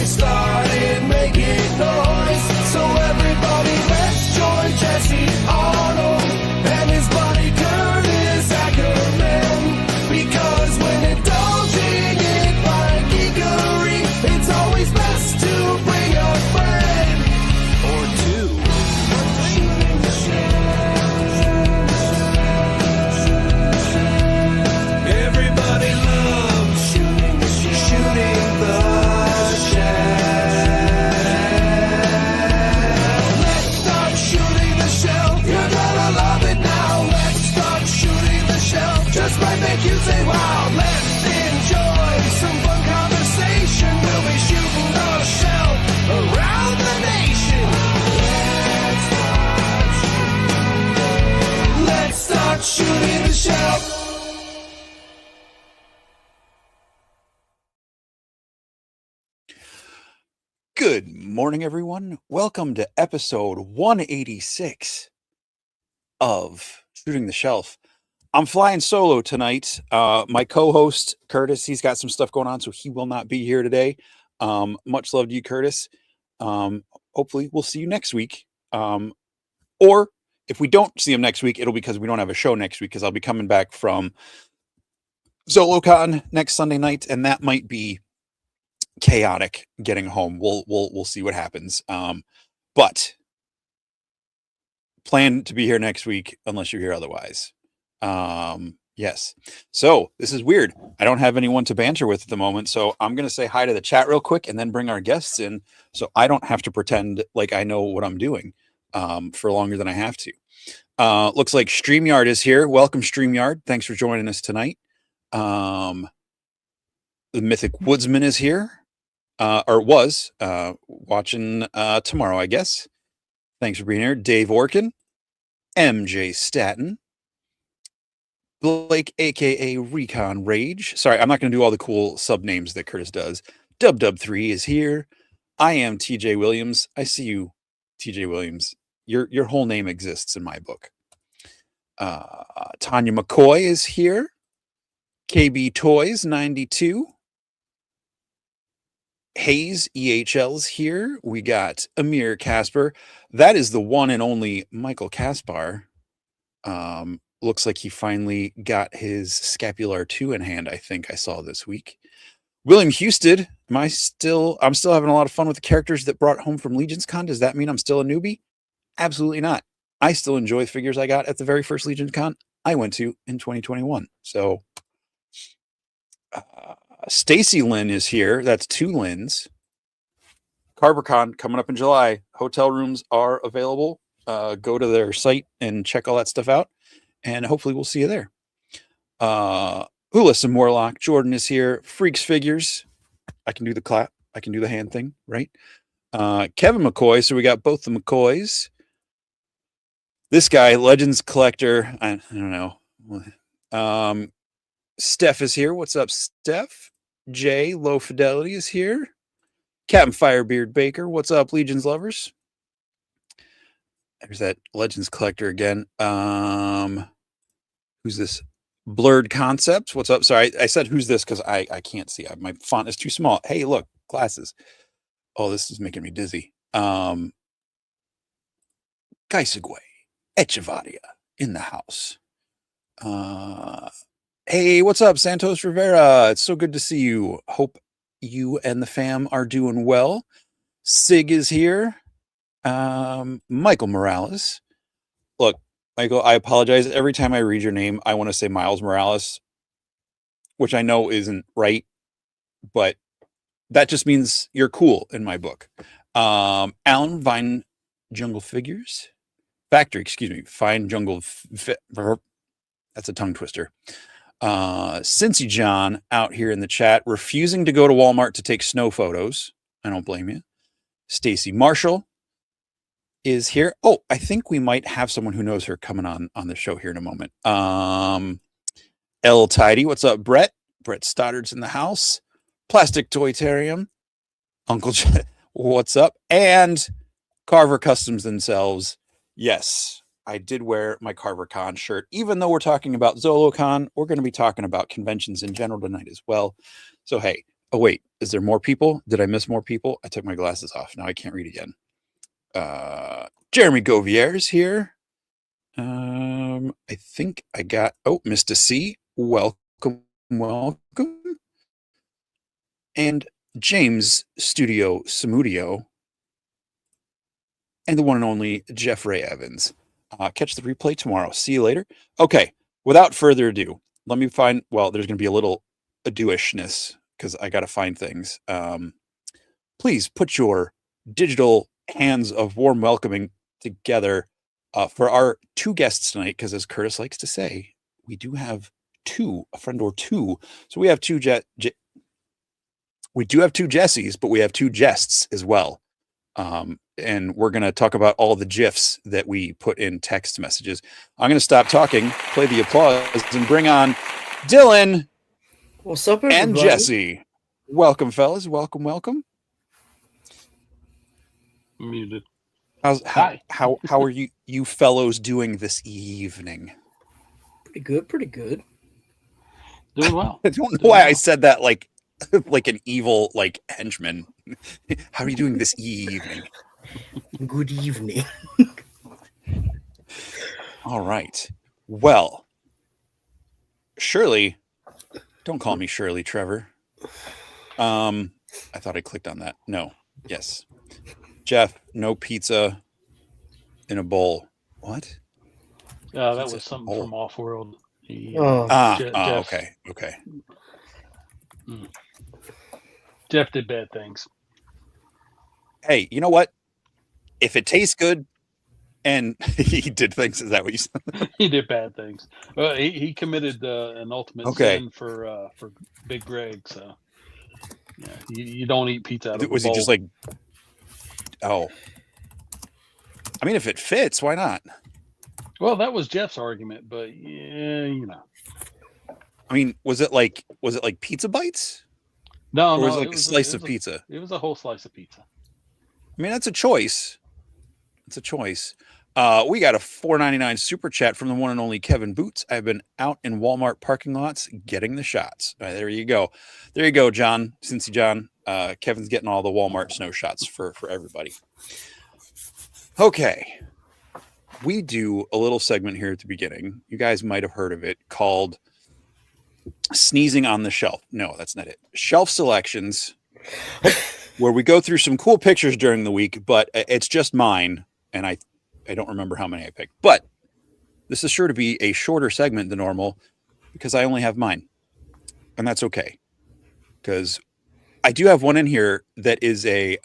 started making noise. So everybody, let's join Jesse Arnold and his buddy Curtis Ackerman. Because when indulging in like geekery, it's always best to bring a friend or two. Shooting the shell. Everybody loves shooting the just might make you say wow. Let's enjoy some fun conversation. We'll be shooting the shell around the nation. Let's start shooting the shell. Good morning, everyone. Welcome to episode 186 of Shooting the Shelf. I'm flying solo tonight. My co-host, Curtis, he's got some stuff going on, so he will not be here today. Much love to you, Curtis. Hopefully, we'll see you next week. Or if we don't see him next week, it'll be because we don't have a show next week, because I'll be coming back from Zolocon next Sunday night, and that might be chaotic getting home. We'll see what happens. But plan to be here next week unless you hear otherwise. Yes. So this is weird. I don't have anyone to banter with at the moment. So I'm going to say hi to the chat real quick and then bring our guests in. So I don't have to pretend like I know what I'm doing, for longer than I have to. Looks like StreamYard is here. Welcome, StreamYard. Thanks for joining us tonight. The Mythic Woodsman is here, or was, watching, tomorrow, I guess. Thanks for being here. Dave Orkin, MJ Staten, Blake, aka Recon Rage. Sorry, I'm not going to do all the cool sub names that Curtis does. Dub3 is here. I am TJ Williams. I see you, TJ Williams. Your whole name exists in my book. Tanya McCoy is here. KB Toys 92. Hayes EHL's here. We got Amir Casper. That is the one and only Michael Caspar. Looks like he finally got his Scapular 2 in hand, I think I saw this week. William Houston. I'm still having a lot of fun with the characters that brought home from Legion's Con. Does that mean I'm still a newbie? Absolutely not. I still enjoy the figures I got at the very first Legion Con I went to in 2021. So Stacy Lynn is here. That's 2 Lyns. CarverCon coming up in July. Hotel rooms are available. Go to their site and check all that stuff out. And hopefully we'll see you there. Ulyss and Morlock. Jordan is here. Freaks Figures. I can do the clap. I can do the hand thing, right? Kevin McCoy. So we got both the McCoys. This guy, Legends Collector. I don't know. Steph is here. What's up, Steph? Jay, Low Fidelity is here. Captain Firebeard Baker. What's up, Legions lovers? There's that Legends Collector again. Who's this? Blurred Concepts. What's up? Sorry, I said who's this because I can't see. My font is too small. Hey, look, glasses. Oh, this is making me dizzy. Kaisagwe, Echevarria in the house. Hey, what's up, Santos Rivera? It's so good to see you. Hope you and the fam are doing well. Sig is here. Michael Morales. Look, Michael, I apologize. Every time I read your name, I want to say Miles Morales, which I know isn't right, but that just means you're cool in my book. Alan Vine Jungle Figures. Factory, excuse me. Fine Jungle. That's a tongue twister. Cincy John out here in the chat, refusing to go to Walmart to take snow photos. I don't blame you. Stacy Marshall is here. Oh, I think we might have someone who knows her coming on the show here in a moment. L Tidy, what's up, Brett? Brett Stoddard's in the house. Plastic Toytarium. Uncle what's up? And Carver Customs themselves. Yes, I did wear my CarverCon shirt. Even though we're talking about Zolocon, we're going to be talking about conventions in general tonight as well. So, hey, Oh, wait. Is there more people? Did I miss more people? I took my glasses off. Now I can't read again. Jeremy Govier's here. I think I got, Mr. C. Welcome. And James Studio Samudio. And the one and only Jeff Ray Evans. Catch the replay tomorrow. See you later. Okay. Without further ado, let me find, there's going to be a little ado-ishness because I got to find things. Please put your digital hands of warm welcoming together for our two guests tonight, because as Curtis likes to say, we do have a friend or two. So we have we do have two Jessies, but we have two Jests as well. And we're going to talk about all the GIFs that we put in text messages. I'm going to stop talking, play the applause, and bring on Dylan. What's up, everybody? And Jesse. Welcome, fellas. Welcome. Muted. How are you fellows doing this evening? Pretty good. Doing well. I don't know why I said that like an evil henchman. How are you doing this evening? Good evening. All right. Well, Shirley, don't call me Shirley, Trevor. I thought I clicked on that. No. Yes. Jeff, no pizza in a bowl. What? That was something from Off-World. Okay. Jeff did bad things. Hey, you know what? If it tastes good, and he did things, is that what you said? He did bad things. He committed an ultimate sin for Big Greg. So yeah, you don't eat pizza out of a bowl. Was he just like? Oh, I mean, if it fits, why not? Well, that was Jeff's argument, but yeah, I mean, was it like pizza bites? No, or was it like a slice of pizza? It was a whole slice of pizza. I mean, that's a choice. It's a choice. We got a $4.99 super chat from the one and only Kevin Boots. I've been out in Walmart parking lots getting the shots. All right, there you go. There you go, John. Cincy John. Kevin's getting all the Walmart snow shots for everybody. Okay. We do a little segment here at the beginning. You guys might have heard of it, called Sneezing on the Shelf. No, that's not it. Shelf Selections, where we go through some cool pictures during the week, but it's just mine, and I don't remember how many I picked. But this is sure to be a shorter segment than normal because I only have mine, and that's okay. Because I do have one in here that is I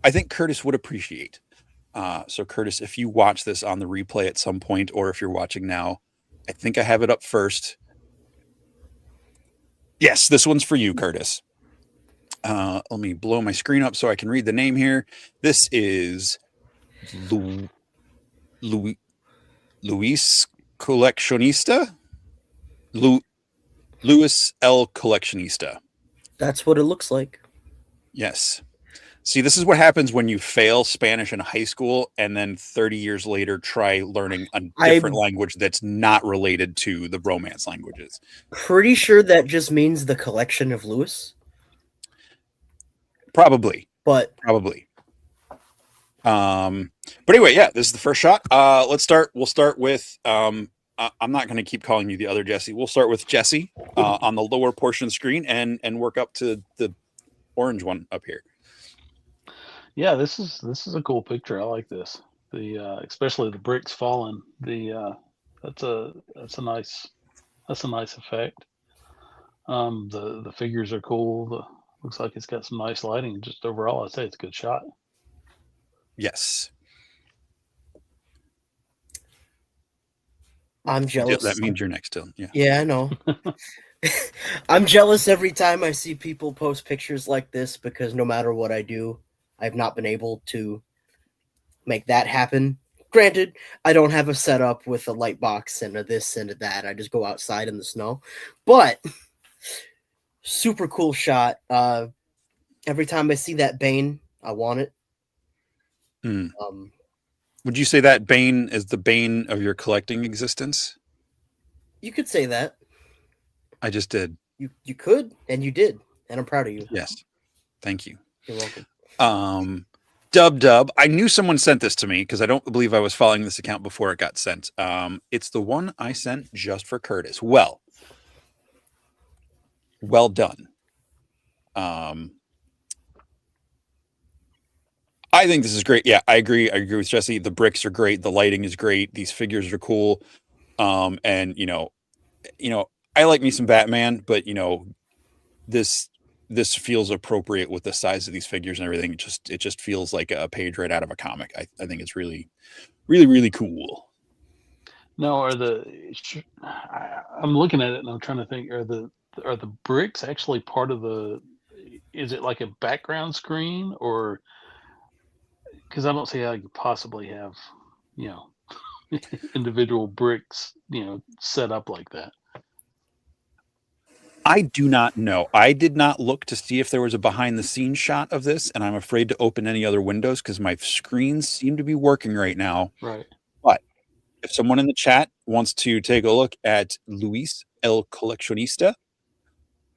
think Curtis would appreciate. So Curtis, if you watch this on the replay at some point, or if you're watching now, I think I have it up first. Yes, this one's for you, Curtis. Let me blow my screen up so I can read the name here. This is Luis Colleccionista? Luis L. Colleccionista. That's what it looks like. Yes. See, this is what happens when you fail Spanish in high school and then 30 years later try learning a different language that's not related to the Romance languages. Pretty sure that just means the collection of Lewis. Probably. But anyway, yeah, this is the first shot. Let's start. We'll start with I'm not going to keep calling you the other Jesse. We'll start with Jesse on the lower portion of the screen and work up to the orange one up here. Yeah, this is a cool picture. I like this. The especially the bricks falling. That's a nice effect. The figures are cool. Looks like it's got some nice lighting. Just overall, I'd say it's a good shot. Yes. I'm jealous. That means you're next to him. Yeah. Yeah, I know. I'm jealous every time I see people post pictures like this because no matter what I do, I've not been able to make that happen. Granted, I don't have a setup with a light box and a this and a that. I just go outside in the snow. But super cool shot. Every time I see that Bane, I want it. Would you say that Bane is the bane of your collecting existence? You could say that. I just did. You could, and you did. and I'm proud of you. Yes. Thank you. You're welcome. Dub. I knew someone sent this to me because I don't believe I was following this account before it got sent. It's the one I sent just for Curtis. Well done. I think this is great. Yeah, I agree. I agree with Jesse. The bricks are great. The lighting is great. These figures are cool. And I like me some Batman, but this feels appropriate with the size of these figures and everything. It just feels like a page right out of a comic. I think it's really, really, really cool. No, I'm looking at it and I'm trying to think, are the bricks actually part of is it like a background screen, or because I don't see how you could possibly have, individual bricks, set up like that. I do not know. I did not look to see if there was a behind the scenes shot of this, and I'm afraid to open any other windows because my screens seem to be working right now. Right. But if someone in the chat wants to take a look at Luis El Coleccionista,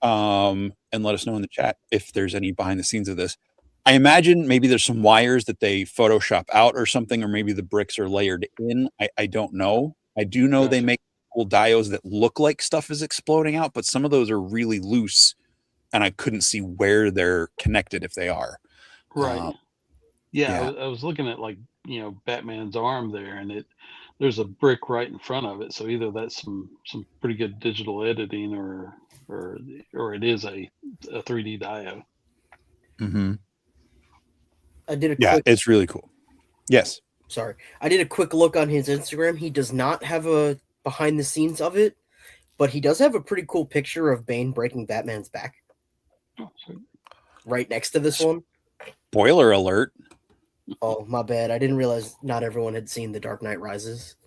and let us know in the chat if there's any behind the scenes of this. I imagine maybe there's some wires that they Photoshop out or something, or maybe the bricks are layered in. I don't know. I do know they Gotcha. make cool diodes that look like stuff is exploding out, but some of those are really loose, and I couldn't see where they're connected if they are. Right. Yeah. I was looking at Batman's arm there, and there's a brick right in front of it. So either that's some pretty good digital editing, or it is a 3D diode. Mm-hmm. I did a Yeah, quick. it's really cool. Yes. Sorry, I did a quick look on his Instagram. He does not have a behind the scenes of it, but he does have a pretty cool picture of Bane breaking Batman's back. Oh, sweet. Right next to this one. Spoiler alert. Oh, my bad. I didn't realize not everyone had seen The Dark Knight Rises.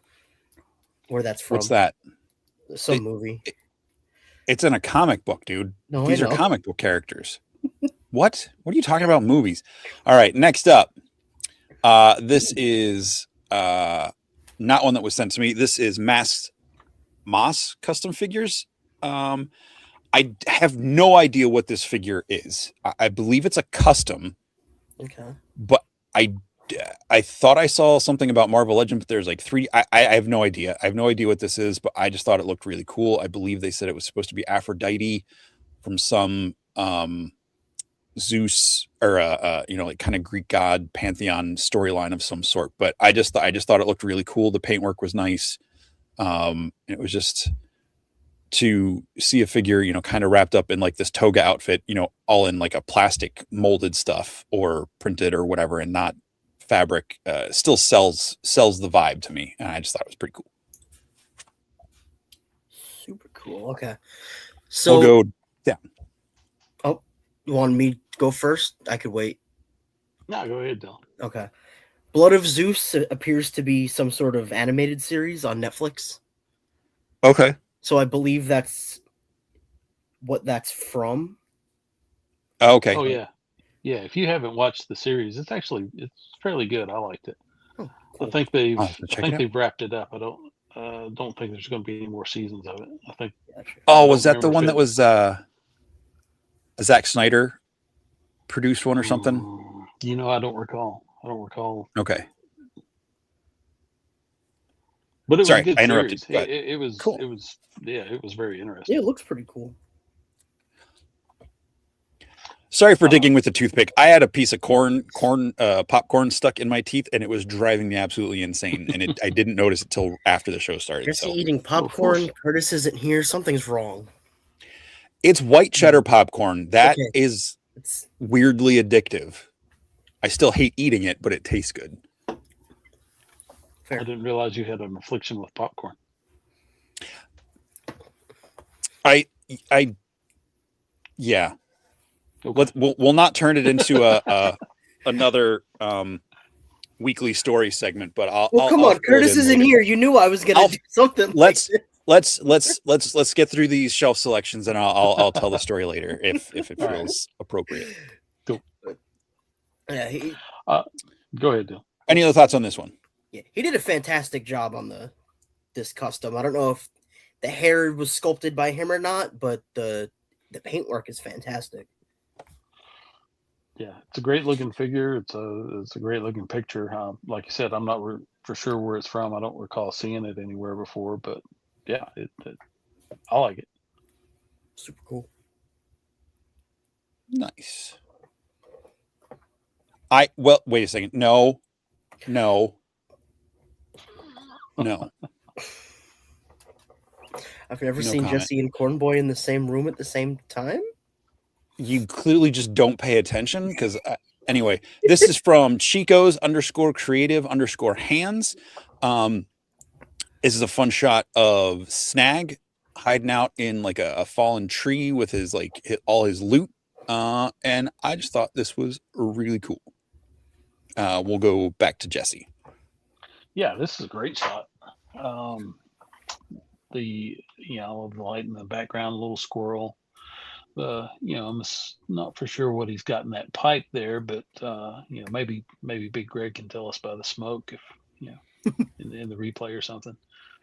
Where that's from. What's that? Some movie. It's in a comic book, dude. No, These I are know. comic book characters. What are you talking about? Movies. All right, next up. This is not one that was sent to me. This is Moss custom figures. I have no idea what this figure is. I believe it's a custom. Okay. But I thought I saw something about Marvel Legends, but there's like 3. I have no idea. I have no idea what this is, but I just thought it looked really cool. I believe they said it was supposed to be Aphrodite from some Zeus or like kind of Greek god pantheon storyline of some sort. But I just thought it looked really cool. The paintwork was nice. It was just to see a figure, kind of wrapped up in like this toga outfit, all in like a plastic molded stuff or printed or whatever, and not fabric, still sells the vibe to me. And I just thought it was pretty cool. Super cool. Okay. So We'll go down. Oh, you want me to go first? I could wait. No, go ahead, Dylan. Okay. Blood of Zeus appears to be some sort of animated series on Netflix. Okay. So I believe that's what that's from. Okay. Oh yeah. Yeah, if you haven't watched the series, it's fairly good. I liked it. Oh, I think they've wrapped it up. I don't think there's going to be any more seasons of it. I think. Oh, was that the one that was Zack Snyder produced one or something? I don't recall. Okay. But it was Sorry, a good I interrupted. series. It was cool. It was very interesting. Yeah, it looks pretty cool. Sorry for digging with the toothpick. I had a piece of popcorn stuck in my teeth, and it was driving me absolutely insane. And I didn't notice it till after the show started. Jesse eating popcorn. Curtis isn't here. Something's wrong. It's white cheddar popcorn. That Okay. is weirdly addictive. I still hate eating it, but it tastes good. Fair. I didn't realize you had an affliction with popcorn. Yeah. Okay. We'll not turn it into another weekly story segment, but I'll. Come on, Curtis isn't here. You knew I was gonna do something. Let's get through these shelf selections, and I'll tell the story later if it feels appropriate. Cool. Yeah. Go ahead, Dylan. Any other thoughts on this one? Yeah, he did a fantastic job on this custom. I don't know if the hair was sculpted by him or not, but the paintwork is fantastic. Yeah, it's a great looking figure. It's a great looking picture. Like you said, I'm not for sure where it's from. I don't recall seeing it anywhere before, but yeah, I like it. Super cool. Nice. Wait a second. No. I've never No seen comment. Jesse and Cornboy in the same room at the same time. You clearly just don't pay attention because anyway, this is from Chico's _creative_hands. This is a fun shot of Snag hiding out in like a fallen tree with his all his loot. And I just thought this was really cool. We'll go back to Jesse. Yeah, this is a great shot. I love the light in the background, a little squirrel. I'm not for sure what he's got in that pipe there, but maybe Big Greg can tell us by the smoke if in the replay or something.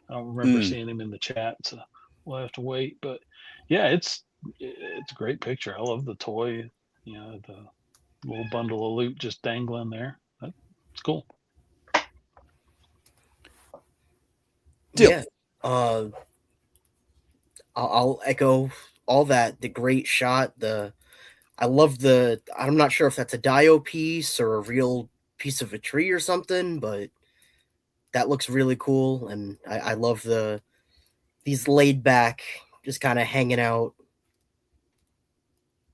I don't remember seeing him in the chat, so we'll have to wait. But yeah, it's a great picture. I love the toy, the little bundle of loot just dangling there. It's cool. Dylan. Yeah. I'll echo all that. The great shot. I love I'm not sure if that's a dio piece or a real piece of a tree or something, but that looks really cool. And I love these laid back, just kind of hanging out.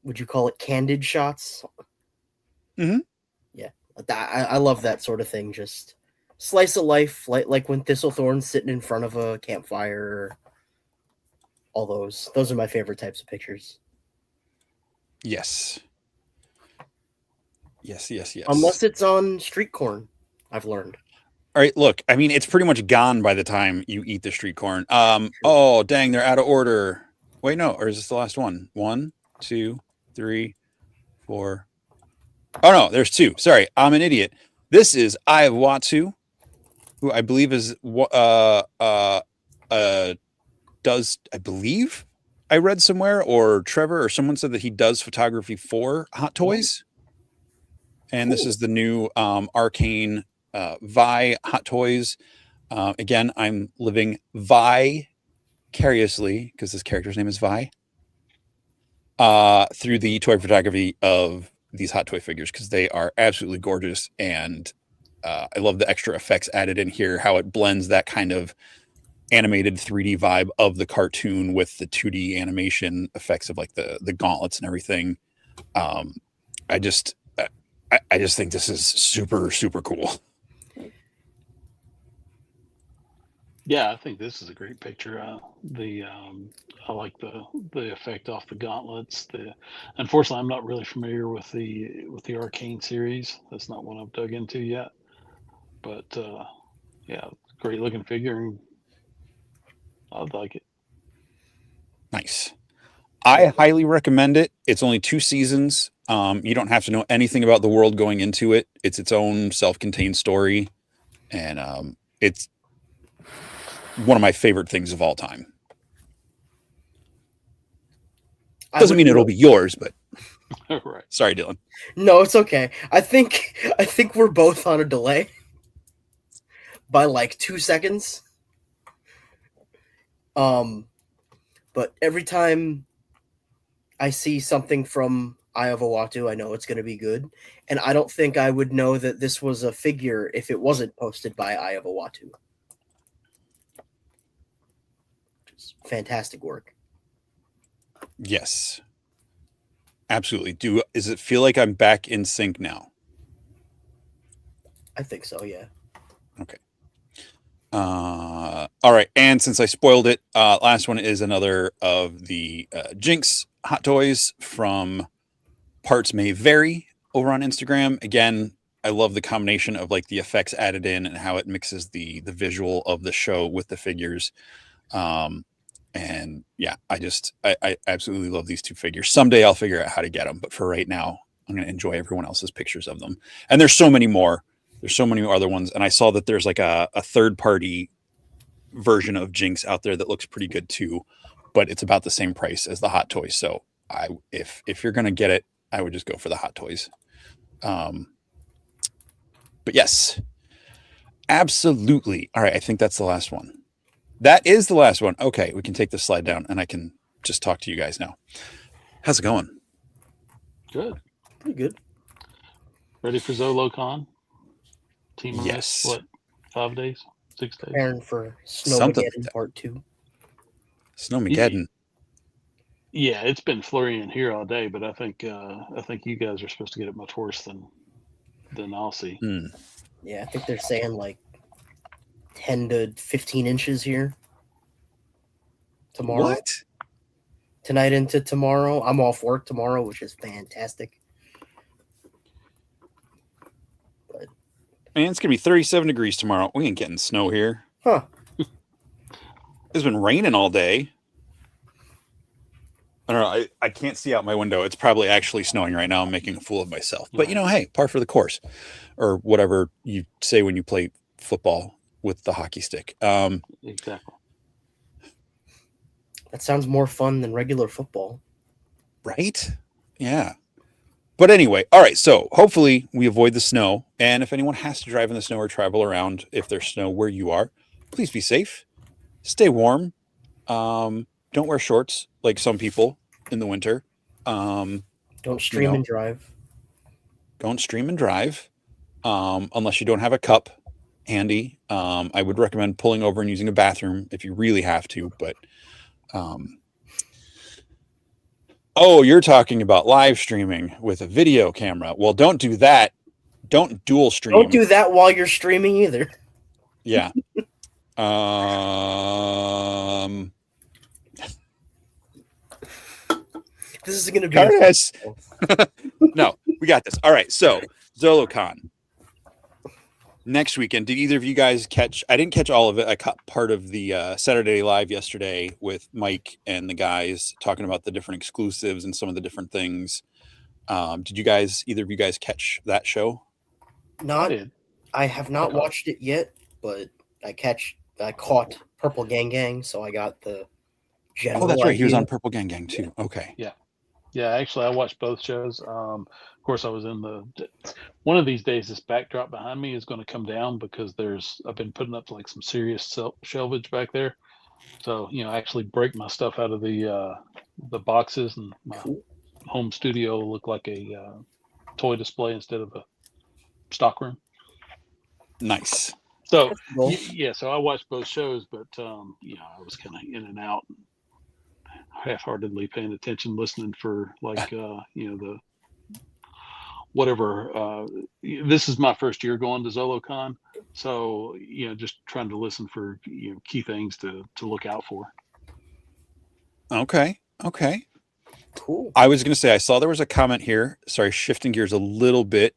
Would you call it candid shots? Mm-hmm. Yeah. I love that sort of thing. Just slice of life, like when Thistlethorn's sitting in front of a campfire. All those are my favorite types of pictures. Yes. Unless it's on street corn, I've learned. All right, look, I mean, it's pretty much gone by the time you eat the street corn. Oh, dang, they're out of order. Wait, no, or is this the last one? 1, 2, 3, 4. Oh, no, there's 2. Sorry, I'm an idiot. This is Eye of Watu, who I believe is does, I believe I read somewhere, or Trevor or someone said that he does photography for Hot Toys. And This is the new Arcane Vi Hot Toys. Again, I'm living vicariously, because this character's name is Vi, through the toy photography of these Hot Toy figures, because they are absolutely gorgeous. And I love the extra effects added in here, how it blends that kind of animated 3D vibe of the cartoon with the 2D animation effects of like the gauntlets and everything. I just think this is super, super cool. Yeah, I think this is a great picture. I like the effect off the gauntlets. Unfortunately, I'm not really familiar with the Arcane series. That's not one I've dug into yet. But yeah, great looking figure. And I'd like it. Nice. I highly recommend it. It's only 2 seasons. You don't have to know anything about the world going into it. It's its own self-contained story, and it's one of my favorite things of all time. Doesn't mean it'll be yours, but Right. Sorry, Dylan. No, it's okay. I think we're both on a delay by like 2 seconds. But every time I see something from Eye of Watu, I know it's going to be good. And I don't think I would know that this was a figure if it wasn't posted by Eye of Watu. Just fantastic work. Yes. Absolutely. Does it feel like I'm back in sync now? I think so, yeah. Okay. All right. And since I spoiled it, last one is another of the Jinx Hot Toys from Parts May Vary over on Instagram. Again, I love the combination of like the effects added in and how it mixes the visual of the show with the figures. And yeah, I absolutely love these 2 figures. Someday I'll figure out how to get them, but for right now, I'm going to enjoy everyone else's pictures of them. And there's so many more. There's so many other ones. And I saw that there's like a third-party version of Jinx out there that looks pretty good too, but it's about the same price as the Hot Toys. So if you're going to get it, I would just go for the Hot Toys. But yes, absolutely. All right, I think that's the last one. That is the last one. Okay, we can take this slide down, and I can just talk to you guys now. How's it going? Good. Pretty good. Ready for Zolocon? T-minus, Yes. what, 5 days? 6 days? Preparing for Something like Snowmageddon that. Part 2. Snowmageddon. Yeah, it's been flurrying here all day, but I think you guys are supposed to get it much worse than I'll see. Hmm. Yeah, I think they're saying like 10 to 15 inches here tomorrow. What? Tonight into tomorrow. I'm off work tomorrow, which is fantastic. Man, it's gonna be 37 degrees tomorrow. We ain't getting snow here. Huh. It's been raining all day. I don't know. I can't see out my window. It's probably actually snowing right now. I'm making a fool of myself. But you know, hey, par for the course, or whatever you say when you play football with the hockey stick. Exactly. That sounds more fun than regular football. Right? Yeah. But anyway, all right. So hopefully we avoid the snow. And if anyone has to drive in the snow or travel around, if there's snow where you are, please be safe. Stay warm. Don't wear shorts like some people in the winter. Don't stream and drive. Don't stream and drive unless you don't have a cup handy. I would recommend pulling over and using a bathroom if you really have to. But oh, you're talking about live streaming with a video camera. Well, don't do that. Don't dual stream. Don't do that while you're streaming either. Yeah. This is going to be Yes. No, we got this. All right. So Zolocon next weekend. Did either of you guys catch? I didn't catch all of it. I caught part of the Saturday Live yesterday with Mike and the guys talking about the different exclusives and some of the different things. Did you guys, either of you guys, catch that show? Not. I have not watched it yet, but I caught Purple Gang Gang, so I got the general. Oh, that's right. He was idea. on Purple Gang Gang too. Okay. Yeah, actually, I watched both shows. Of course, I was in one of these days. This backdrop behind me is going to come down because I've been putting up like some serious shelvage back there. So actually break my stuff out of the boxes, and my home studio will look like a toy display instead of a stockroom. Nice. So so I watched both shows, but I was kind of in and out, half-heartedly paying attention, listening for like the whatever. This is my first year going to Zolocon, so just trying to listen for key things to look out for. Okay. Cool. I was going to say, I saw there was a comment here. Sorry, shifting gears a little bit.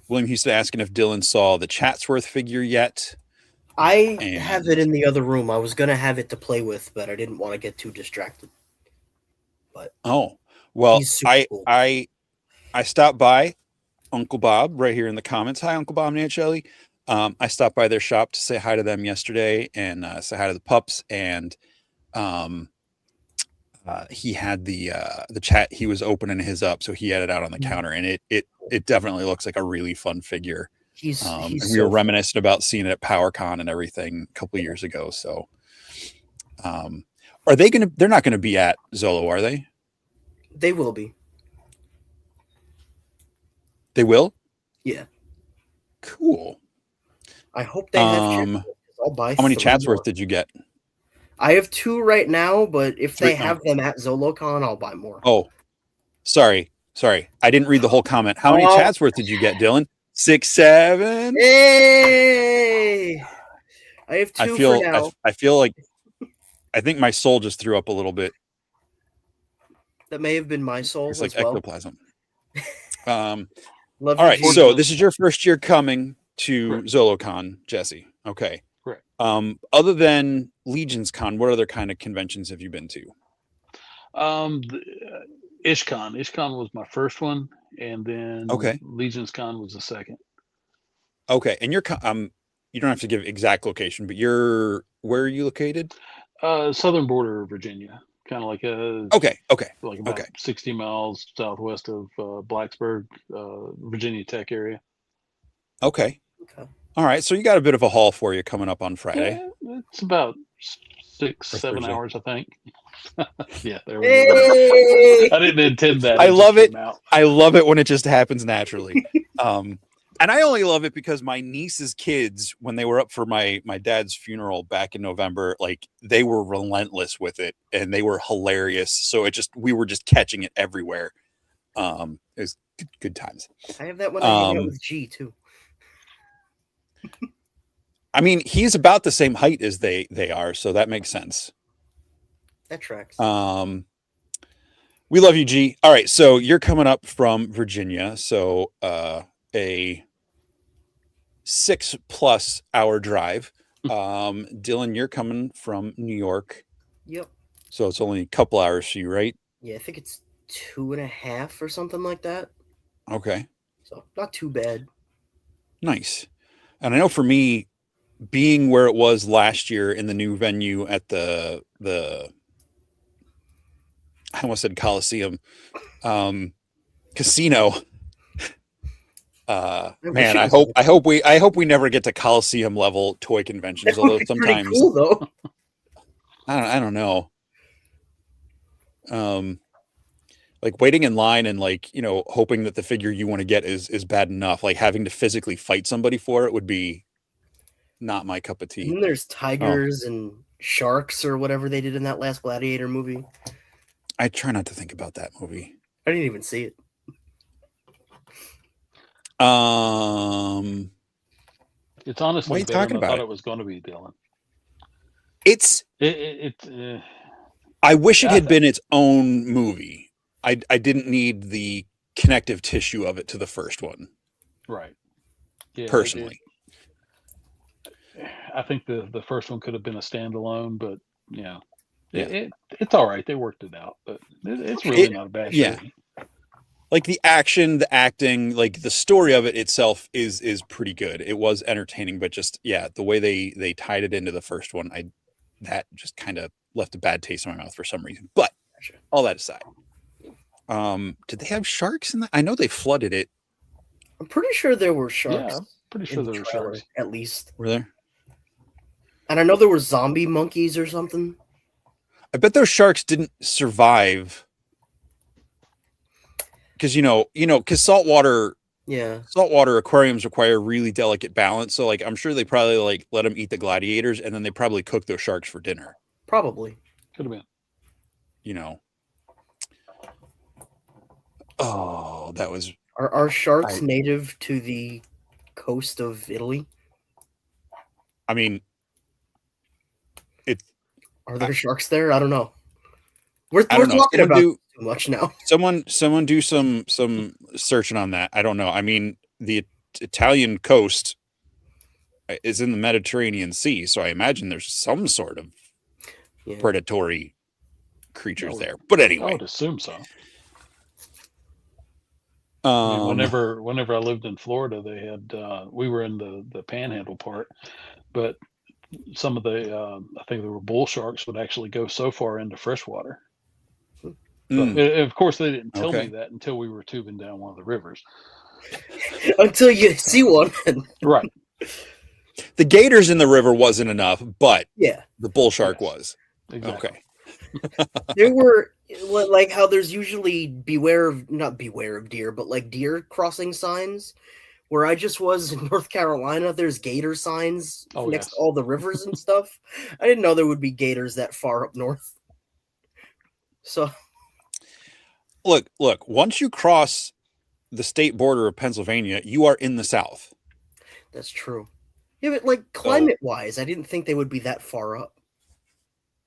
William Houston asking if Dylan saw the Chatsworth figure yet. I have it in the other room. I was going to have it to play with, but I didn't want to get too distracted. But well, cool. I stopped by Uncle Bob right here in the comments. Hi, Uncle Bob and Aunt Shelley. I stopped by their shop to say hi to them yesterday and say hi to the pups. And he had the chat. He was opening his up, so he had it out on the counter, and it definitely looks like a really fun figure. And we were reminiscent about seeing it at PowerCon and everything a couple of years ago. So, are they gonna? They're not gonna be at Zolo, are they? They will be. They will. Yeah. Cool. I hope they have. I'll buy. How many Chatsworth did you get? I have 2 right now, but if they have them at Zolocon, I'll buy more. Oh, sorry. I didn't read the whole comment. How many Chatsworth did you get, Dylan? 6, 7. Hey, I have 2 for now. I feel like I think my soul just threw up a little bit. That may have been my soul. It's like as well. ectoplasm. All right, so this is your first year coming to Zolocon, Jesse. Okay. Correct. Other than Legions Con, what other kind of conventions have you been to? IshCon. IshCon was my first one, and then Legions Con was the second. Okay, and you're you don't have to give exact location, but where are you located? Southern border of Virginia. kind of like Okay. like about 60 miles southwest of Blacksburg, Virginia Tech area. Okay. Okay. All right. So you got a bit of a haul for you coming up on Friday. Yeah, it's about 6-7 Thursday. hours, I think. Yeah, there we go. Hey! I didn't intend that. I just love it. came out. I love it when it just happens naturally. And I only love it because my niece's kids, when they were up for my dad's funeral back in November, like they were relentless with it and they were hilarious. So we were just catching it everywhere. It was good times. I have that when I hang out with G too. I mean, he's about the same height as they are, so that makes sense. That tracks. We love you, G. All right, so you're coming up from Virginia, so a 6+ hour drive. Dylan, you're coming from New York. Yep. So it's only a couple hours for you, right? Yeah, I think it's 2.5 or something like that. Okay. So not too bad. Nice. And I know for me, being where it was last year in the new venue at the I almost said Coliseum casino. Man, I hope we never get to Coliseum level toy conventions. Although sometimes pretty cool though. I don't know. Like waiting in line and like, you know, hoping that the figure you want to get is bad enough. Like having to physically fight somebody for it would be not my cup of tea. And then there's tigers and sharks or whatever they did in that last Gladiator movie. I try not to think about that movie. I didn't even see it. It's honestly what are you better talking than I about thought it was going to be, Dylan. I wish it had been its own movie. I didn't need the connective tissue of it to the first one. Right. Yeah, personally. I think the first one could have been a standalone, but yeah. It's all right. They worked it out, but it's really not a bad movie. Like the action, the acting, like the story of it itself is pretty good. It was entertaining, but just the way they tied it into the first one, that just kind of left a bad taste in my mouth for some reason. But all that aside, did they have sharks in that? I know they flooded it. I'm pretty sure there were sharks. Yeah, I'm pretty sure there were sharks. At least. Were there? And I know there were zombie monkeys or something. I bet those sharks didn't survive. Because because saltwater aquariums require really delicate balance. So like I'm sure they probably like let them eat the gladiators and then they probably cook those sharks for dinner. Probably. Could have been. Oh, that was. Are sharks native to the coast of Italy? I mean, are there sharks there? I don't know. We're I don't know. talking about too much now. Someone do some searching on that. I don't know. I mean, the Italian coast is in the Mediterranean Sea, so I imagine there's some sort of predatory creatures there. But anyway, I would assume so. I mean, whenever I lived in Florida, they had we were in the Panhandle part, but some of the I think there were bull sharks would actually go so far into freshwater. But of course, they didn't tell me that until we were tubing down one of the rivers. Until you see one, right? The gators in the river wasn't enough, but the bull shark was. Exactly. Okay. There were like how there's usually not beware of deer, but like deer crossing signs. Where I just was in North Carolina, there's gator signs next to all the rivers and stuff. I didn't know there would be gators that far up north. So, look, once you cross the state border of Pennsylvania, you are in the South. That's true. Yeah, but like climate-wise, I didn't think they would be that far up.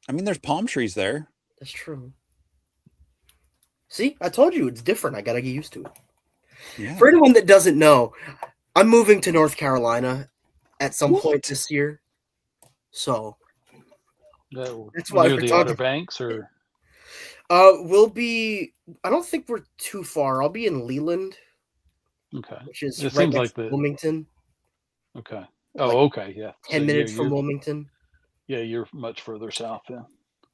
I mean, there's palm trees there. That's true. See, I told you it's different. I gotta get used to it. Yeah. For anyone that doesn't know, I'm moving to North Carolina at some point this year. So that's why we're the Outer Banks, or we'll be. I don't think we're too far. I'll be in Leland. Okay, which is it right seems next like to Wilmington. Okay. Oh, okay, yeah. 10 minutes from Wilmington. Yeah, you're much further south then.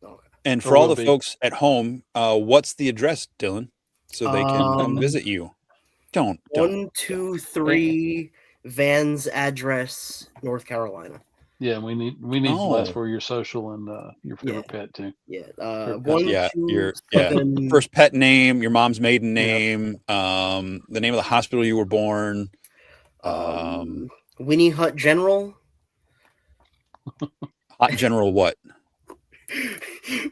Okay. And Or for all will the be. folks at home, what's the address, Dylan, so they can come Um, visit you? Don't. 123 Van's address, North Carolina. Yeah, we need the last Oh, 4 your social and your Yeah. favorite pet too. Yeah. Favorite pet. One, yeah, two, yeah. seven. First pet name, your mom's maiden Yep. name, the name of the hospital you were born. Winnie Hut General. Hot General what?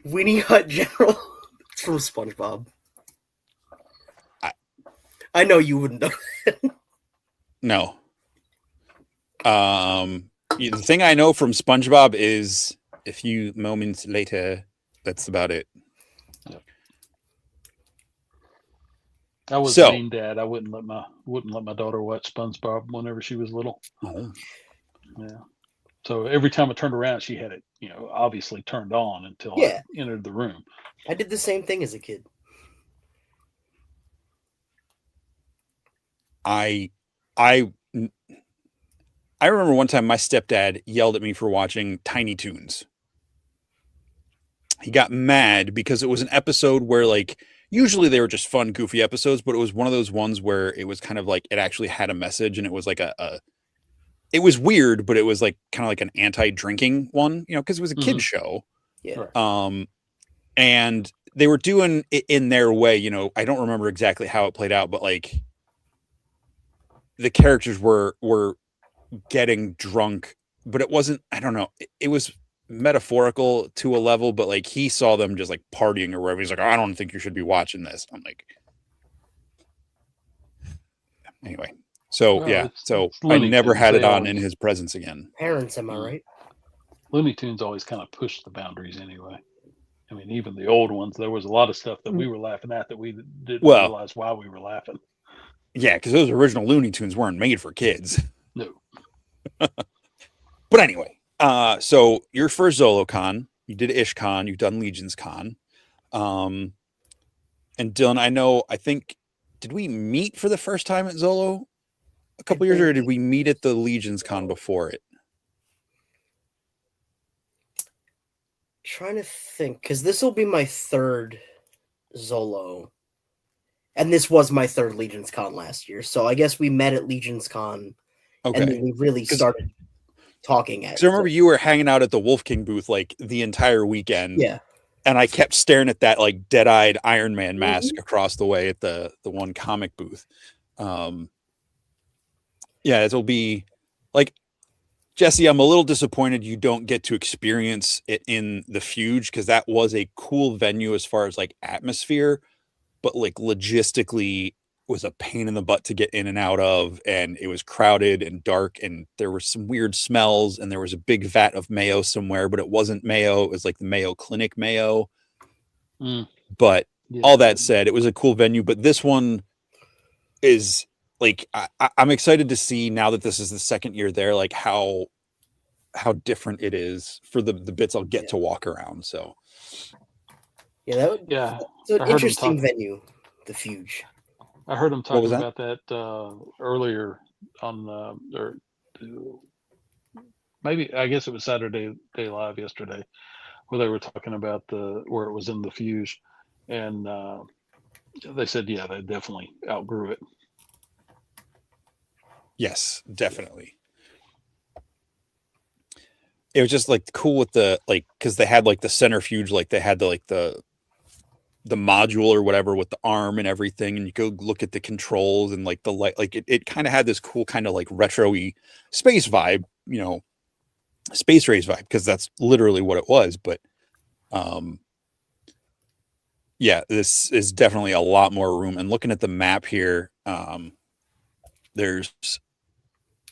Winnie Hut General. It's from SpongeBob. I- I know you wouldn't know. No. The thing I know from SpongeBob is a few moments later. That's about it. I was So- mean dad. I wouldn't let my daughter watch SpongeBob whenever she was little. Oh. Yeah. So every time I turned around, she had it, obviously turned on until Yeah. I entered the room. I did the same thing as a kid. I remember one time my stepdad yelled at me for watching Tiny Toons. He got mad because it was an episode where, like, usually they were just fun, goofy episodes, but it was one of those ones where it was kind of like it actually had a message, and it was like it was weird, but it was like kind of like an anti-drinking one, because it was a kid show. Yeah. Right. And they were doing it in their way. I don't remember exactly how it played out, but like the characters were getting drunk, but it wasn't. I don't know. It was metaphorical to a level, but like he saw them just like partying or whatever. He's like, I don't think you should be watching this. I'm like, anyway. So Well, yeah, it's so I Looney never Tunes. had it They on in always- his presence again. Parents, am I right? Looney Tunes always kind of pushed the boundaries anyway. I mean, even the old ones, there was a lot of stuff that we were laughing at that we didn't Well- realize why we were laughing. Yeah, because those original Looney Tunes weren't made for kids. No. But anyway, so your first Zolocon, you did IshCon, you've done Legions Con. And Dylan, I think, did we meet for the first time at Zolo a couple years ago, or did we meet at the Legions Con before it? Trying to think, because this will be my third Zolo. And this was my third Legions Con last year. So I guess we met at Legions Con. Okay. And then we really started talking at Because I remember you were hanging out at the Wolf King booth like the entire weekend. Yeah. And I kept staring at that like dead-eyed Iron Man mask across the way at the one comic booth. Yeah, it'll be like, Jesse, I'm a little disappointed you don't get to experience it in the Fuge, because that was a cool venue as far as like atmosphere, but like logistically was a pain in the butt to get in and out of, and it was crowded and dark, and there were some weird smells, and there was a big vat of mayo somewhere, but it wasn't mayo, it was like the Mayo Clinic mayo. But Yeah. all that said, it was a cool venue. But this one is like, I'm excited to see, now that this is the second year there, like how different it is for the bits I'll get to walk around. So Yeah, that would, Yeah. it's an I heard him interesting talk- venue, the Fuge. I heard him was talking that? about that earlier on, or maybe, I guess it was Saturday Day Live yesterday, where they were talking about where it was in the Fuge, and they said, yeah, they definitely outgrew it. yes, definitely. It was just like cool with the, like, because they had like the centrifuge, like they had the module or whatever with the arm and everything, and you go look at the controls and like the light, like it kind of had this cool kind of like retro-y space vibe, space race vibe, because that's literally what it was. But yeah, this is definitely a lot more room. And looking at the map here, there's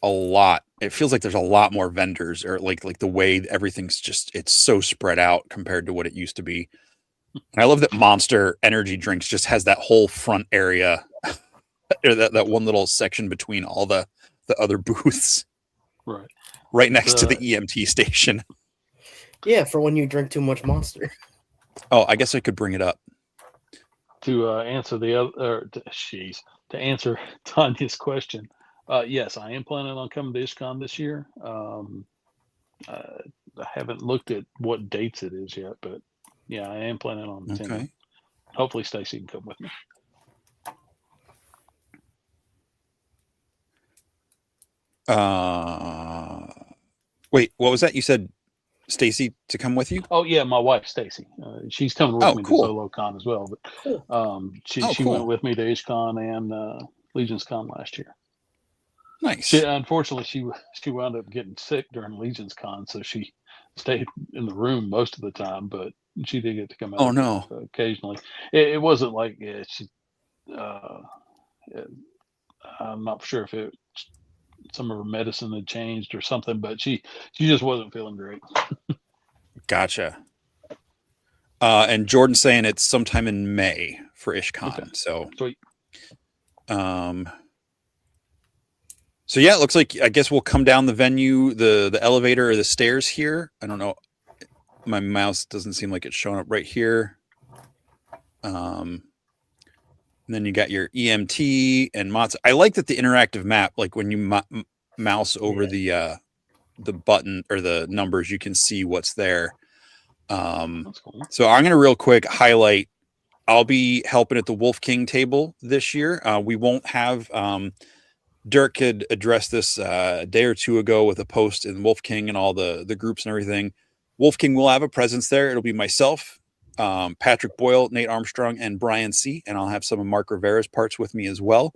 a lot. It feels like there's a lot more vendors, or like the way everything's just, it's so spread out compared to what it used to be. And I love that Monster Energy Drinks just has that whole front area, or that one little section between all the other booths, right next to the EMT station. Yeah, for when you drink too much Monster. Oh, I guess I could bring it up. To answer to answer Tanya's question, yes, I am planning on coming to IshCon this year. I haven't looked at what dates it is yet, but I am planning on attending. Okay. Hopefully Stacy can come with me. Wait, what was that? You said Stacy to come with you? Oh yeah, my wife Stacy. She's coming with Oh, me to cool. Zolocon as well. But Cool. she Oh, she cool. went with me to HCon and Legions Con last year. Nice. She unfortunately she wound up getting sick during Legions Con, so she stayed in the room most of the time. But she did get to come out Oh no. occasionally. It wasn't like she. Uh, I'm not sure if some of her medicine had changed or something, but she just wasn't feeling great. Gotcha. And Jordan's saying it's sometime in May for IshCon. Okay. So Sweet. So yeah, it looks like I guess we'll come down the venue, the elevator or the stairs here. I don't know. My mouse doesn't seem like it's showing up right here. And then you got your EMT and mods. I like that the interactive map, like when you mouse over the button or the numbers, you can see what's there. That's cool. So I'm going to real quick highlight. I'll be helping at the Wolf King table this year. We won't have. Dirk had addressed this a day or two ago with a post in Wolf King and all the groups and everything. Wolf King will have a presence there. It'll be myself, Patrick Boyle, Nate Armstrong, and Brian C. And I'll have some of Mark Rivera's parts with me as well.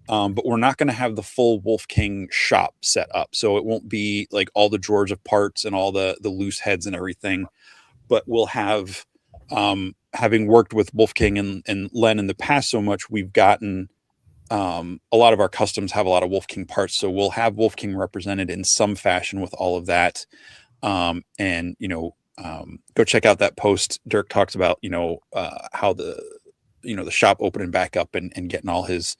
But we're not going to have the full Wolf King shop set up. So it won't be like all the drawers of parts and all the loose heads and everything. But we'll have, having worked with Wolf King and Len in the past so much, we've gotten a lot of our customs have a lot of Wolf King parts. So we'll have Wolf King represented in some fashion with all of that. And, go check out that post. Dirk talks about, how the shop opening back up and getting all his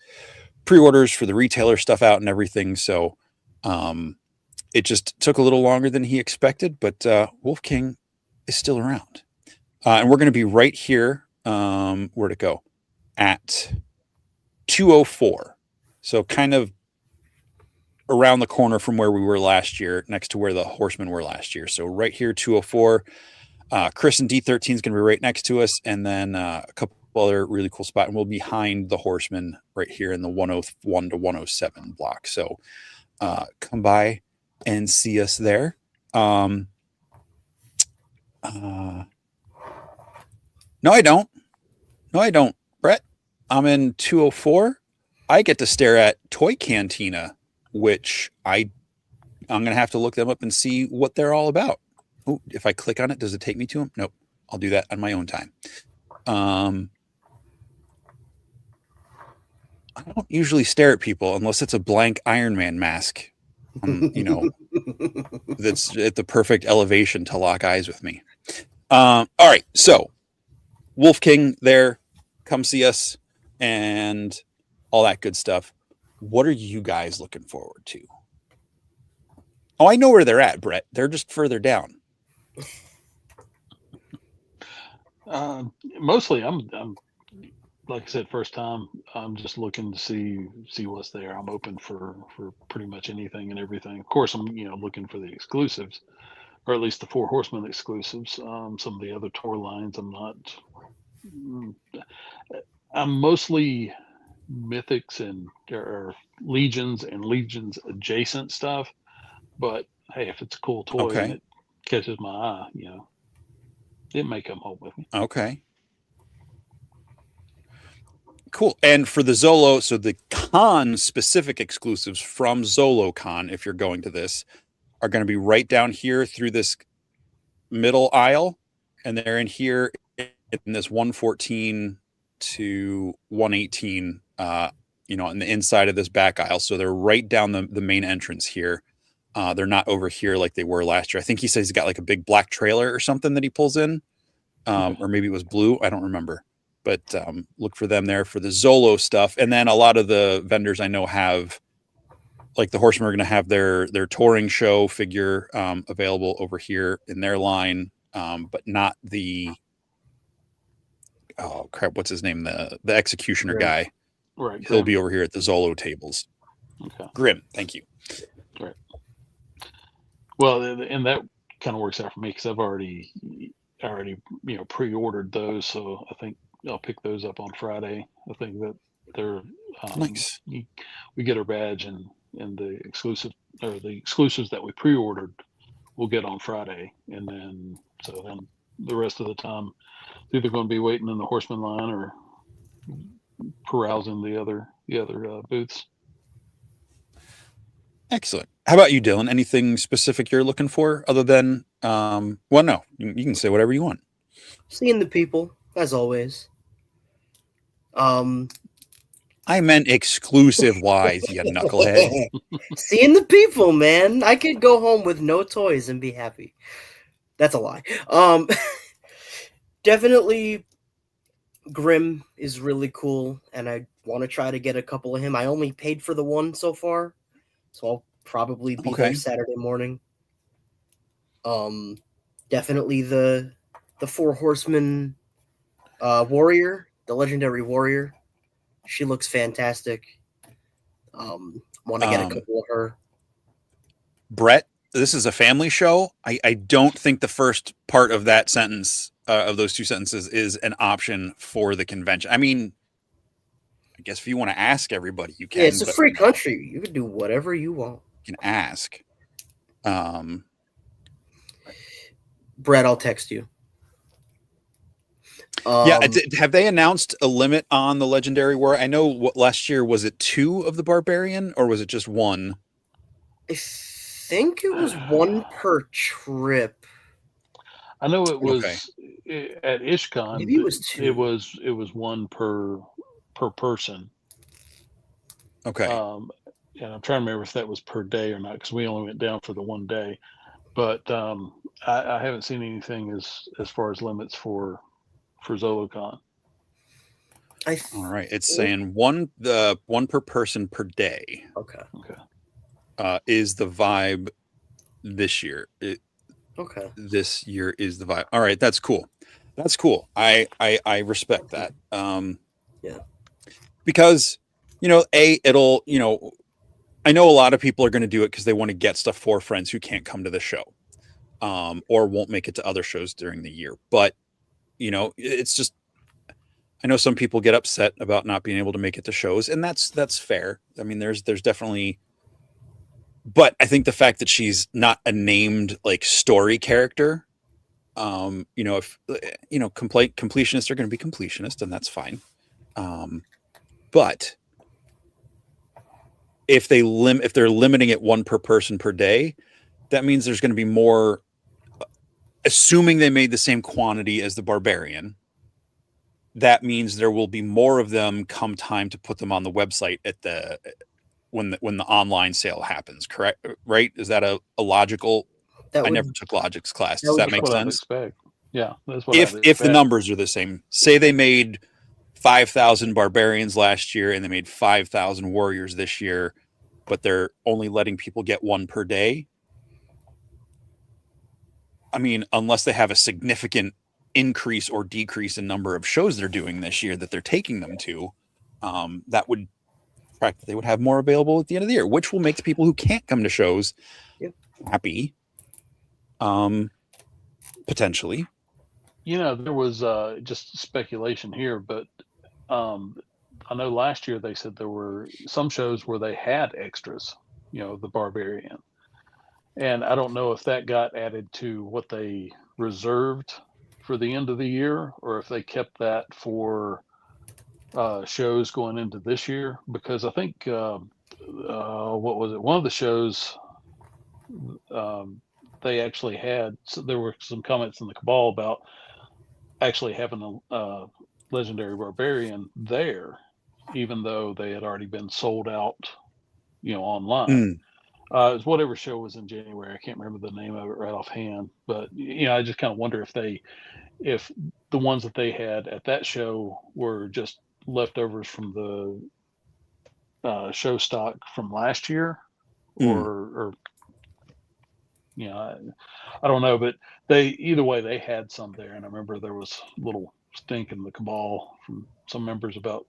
pre-orders for the retailer stuff out and everything. So, it just took a little longer than he expected, but, Wolf King is still around. And we're going to be right here. Where'd it go? At 204. So kind of around the corner from where we were last year, next to where the horsemen were last year. So right here, 204. Chris and D13 is going to be right next to us. And then a couple other really cool spots. And we'll be behind the horsemen right here in the 101 to 107 block. So come by and see us there. No, I don't. Brett, I'm in 204. I get to stare at Toy Cantina, which I'm going to have to look them up and see what they're all about. Ooh, if I click on it, does it take me to them? Nope. I'll do that on my own time. I don't usually stare at people unless it's a blank Iron Man mask. That's at the perfect elevation to lock eyes with me. All right. So Wolf King there. Come see us and all that good stuff. What are you guys looking forward to? Oh, I know where they're at, Brett. They're just further down. Mostly, I'm like I said, first time. I'm just looking to see what's there. I'm open for pretty much anything and everything. Of course, I'm looking for the exclusives, or at least the Four Horsemen exclusives. Some of the other tour lines, I'm not. I'm mostly mythics and or legions and legions adjacent stuff. But hey, if it's a cool toy and it catches my eye, it may come home with me. Okay. Cool. And for the Zolo, so the con specific exclusives from Zolocon, if you're going to this, are going to be right down here through this middle aisle. And they're in here in this 114 to 118, in the inside of this back aisle. So they're right down the main entrance here. They're not over here like they were last year. I think he says he's got like a big black trailer or something that he pulls in, or maybe it was blue. I don't remember, but look for them there for the Zolo stuff. And then a lot of the vendors I know have, like the Horsemen are going to have their touring show figure available over here in their line, but not the, oh crap, what's his name? The Executioner guy. Right. He'll be over here at the Zolo tables. Okay. Grim, thank you. Right. Well, and that kind of works out for me because I've already already pre-ordered those, so I think I'll pick those up on Friday. I think that they're Nice. we get our badge and the exclusives that we pre-ordered we'll get on Friday, and then the rest of the time either going to be waiting in the horseman line or carousing the other booths. Excellent. How about you, Dylan? Anything specific you're looking for other than, well, no, you can say whatever you want. Seeing the people, as always. I meant exclusive wise, you knucklehead. Seeing the people, man. I could go home with no toys and be happy. That's a lie. Definitely Grimm is really cool, and I want to try to get a couple of him. I only paid for the one so far, so I'll probably be there Saturday morning. Definitely the Four Horsemen warrior, the legendary warrior. She looks fantastic. Want to get a couple of her. Brett, this is a family show. I don't think the first part of that sentence, of those two sentences, is an option for the convention. I mean, I guess if you want to ask everybody, you can. Yeah, it's a free country. You can do whatever you want. You can ask. Brett, I'll text you. Have they announced a limit on the legendary war? I know last year, was it 2 of the barbarian or was it just 1? I think it was 1 per trip. I know it was at IshCon. Maybe it was 2. It was 1 per person. Okay. And I'm trying to remember if that was per day or not, because we only went down for the 1 day. But I haven't seen anything as far as limits for Zolocon. All right, it's saying one per person per day. Okay. Is the vibe this year? This year is the vibe. All right, that's cool. That's cool. I respect that. Yeah. Because it'll I know a lot of people are going to do it because they want to get stuff for friends who can't come to the show, or won't make it to other shows during the year. But it's just, I know some people get upset about not being able to make it to shows, and that's fair. I mean, there's definitely, but I think the fact that she's not a named story character, if completionists are going to be completionists, and that's fine. But if they're limiting it 1 per person per day, that means there's going to be more. Assuming they made the same quantity as the barbarian, that means there will be more of them come time to put them on the website when the online sale happens. Correct? Right? Is that a logical? I never took logics class. Does that make sense? Yeah, that's what if the numbers are the same. Say they made 5,000 barbarians last year and they made 5,000 warriors this year, but they're only letting people get 1 per day. I mean, unless they have a significant increase or decrease in number of shows they're doing this year that they're taking them to, that would they would have more available at the end of the year, which will make the people who can't come to shows happy. Potentially. There was just speculation here, but I know last year they said there were some shows where they had extras, the barbarian. And I don't know if that got added to what they reserved for the end of the year, or if they kept that for shows going into this year. Because I think, what was it? One of the shows, they actually had, so there were some comments in the Cabal about actually having a legendary barbarian there, even though they had already been sold out, online. It was whatever show was in January. I can't remember the name of it right offhand, but I just kind of wonder if the ones that they had at that show were just leftovers from the show stock from last year, or I don't know, but either way they had some there, and I remember there was a little stink in the Cabal from some members about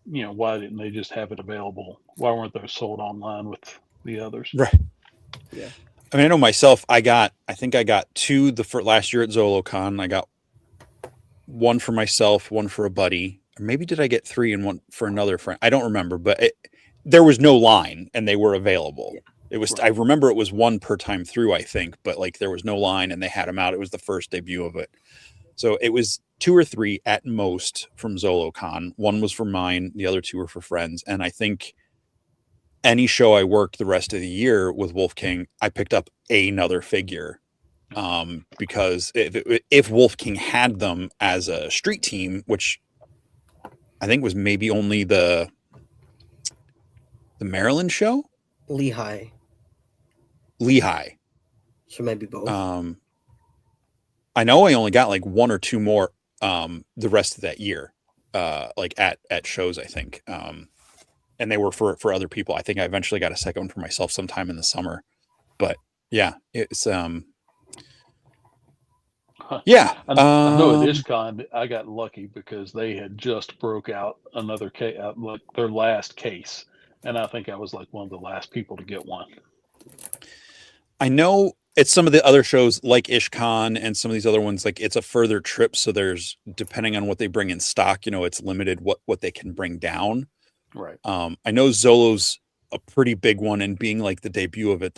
why didn't they just have it available? Why weren't those sold online with the others? Right. Yeah. I mean, I know myself, I think I got two last year at Zolocon. I got one for myself, one for a buddy, or maybe did I get three and one for another friend? I don't remember, but there was no line and they were available. Yeah. It was, Right. I remember it was one per time through, I think, but like there was no line and they had them out. It was the first debut of it. So it was 2 or 3 at most from Zolocon. One was for mine, the other 2 were for friends. And I think any show I worked the rest of the year with Wolf King, I picked up another figure. Because if Wolf King had them as a street team, which I think was maybe only the Maryland show, Lehigh. So maybe both. I know I only got like 1 or 2 more the rest of that year, like at shows, I think. And they were for other people. I think I eventually got a second one for myself sometime in the summer. But yeah, it's yeah. I know at IshCon I got lucky because they had just broke out another case, like their last case, and I think I was like one of the last people to get one. I know it's some of the other shows like IshCon and some of these other ones, like it's a further trip. So there's, depending on what they bring in stock, it's limited what they can bring down. Right. I know Zolo's a pretty big one, and being like the debut of it,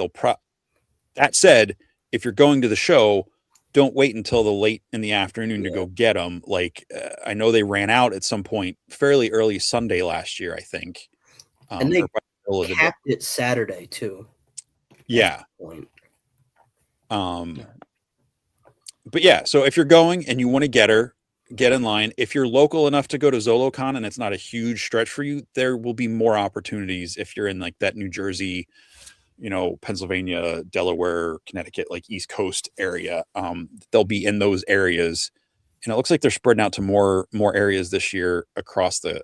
that said, if you're going to the show, don't wait until the late in the afternoon to go get them. Like I know they ran out at some point fairly early Sunday last year, I think. And they capped it Saturday too. Yeah. But yeah, so if you're going and you want to get in line. If you're local enough to go to Zolocon and it's not a huge stretch for you, there will be more opportunities if you're in like that New Jersey, Pennsylvania, Delaware, Connecticut, like East Coast area. They'll be in those areas. And it looks like they're spreading out to more areas this year across the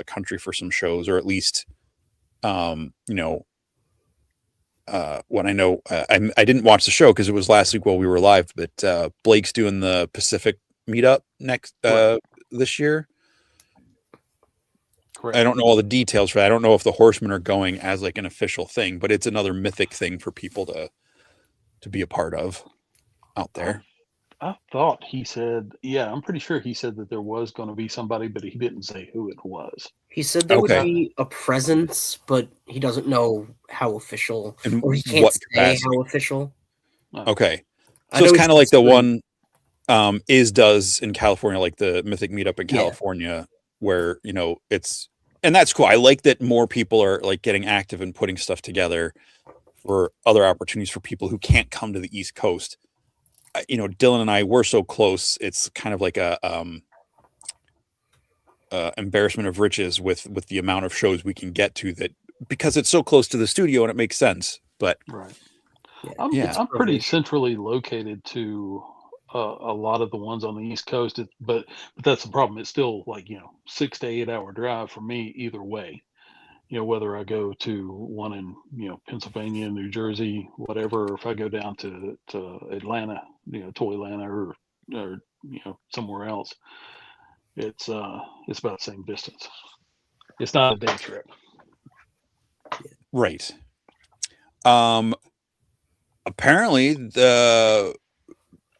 country for some shows, or at least when I know I didn't watch the show because it was last week while we were live, but Blake's doing the Pacific meetup next this year. Correct. I don't know all the details for that. I don't know if the Horsemen are going as like an official thing, but it's another mythic thing for people to be a part of out there. I thought he said, I'm pretty sure he said that there was going to be somebody, but he didn't say who it was. He said there would be a presence, but he doesn't know how official, or he can't say how official. Okay. So it's kind of like the one does in California, like the Mythic meetup in California, where, and that's cool. I like that more people are like getting active and putting stuff together for other opportunities for people who can't come to the East Coast. Dylan and I were so close. It's kind of like a embarrassment of riches with the amount of shows we can get to, that because it's so close to the studio and it makes sense. But right. I'm pretty centrally located to a lot of the ones on the East Coast, but that's the problem. It's still like 6 to 8 hour drive for me either way. Whether I go to one in Pennsylvania, New Jersey, whatever, or if I go down to Atlanta, to Atlanta or somewhere else, it's about the same distance. It's not a day trip. Right. Apparently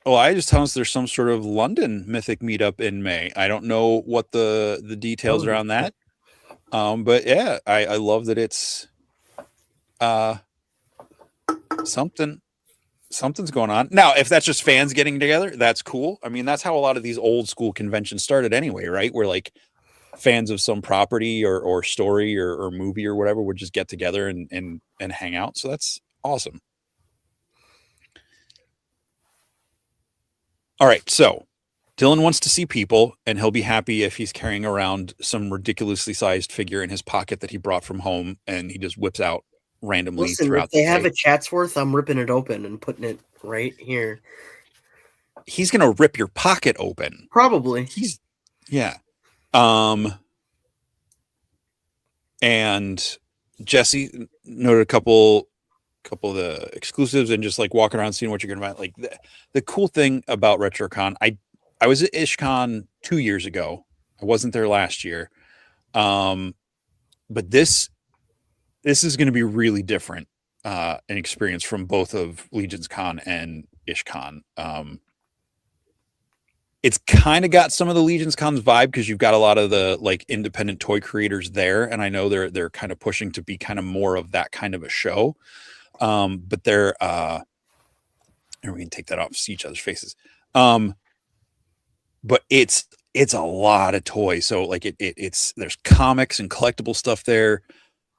I just tell us there's some sort of London Mythic meetup in May. I don't know what the details are on that. But yeah, I love that it's something's going on. Now, if that's just fans getting together, that's cool. I mean, that's how a lot of these old school conventions started anyway, right? Where like fans of some property or story or movie or whatever would just get together and hang out. So that's awesome. All right, so Dylan wants to see people, and he'll be happy if he's carrying around some ridiculously sized figure in his pocket that he brought from home, and he just whips out randomly throughout if they have a Chatsworth, I'm ripping it open and putting it right here. He's gonna rip your pocket open. Probably. And Jesse noted a couple of the exclusives and just like walking around seeing what you're gonna find. Like the cool thing about RetroCon, I was at IshCon 2 years ago. I wasn't there last year. But this is going to be really different. an experience from both of Legion's Con and IshCon. It's kind of got some of the Legion's Con's vibe because you've got a lot of the like independent toy creators there, and I know they're kind of pushing to be kind of more of that kind of a show. But they're and we can take that off, see each other's faces. But it's a lot of toys. So like it's there's comics and collectible stuff there.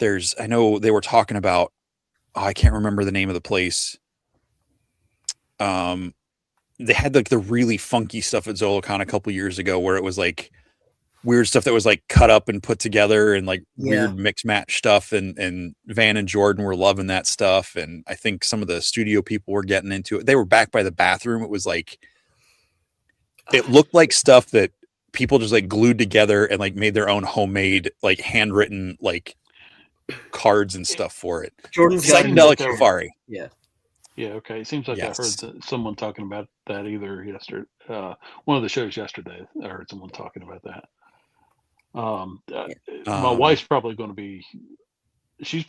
I know they were talking about, I can't remember the name of the place. They had like the really funky stuff at Zolocon a couple years ago where it was like weird stuff that was like cut up and put together and like weird mix match stuff. And Van and Jordan were loving that stuff. And I think some of the studio people were getting into it. They were back by the bathroom. It was like, it looked like stuff that people just like glued together and like made their own homemade, like handwritten, like cards and stuff for it. Jordan's Psychedelic Safari. Yeah. Yeah, okay. It seems like I heard someone talking about that either yesterday. One of the shows yesterday, I heard someone talking about that. My wife's probably going to be. She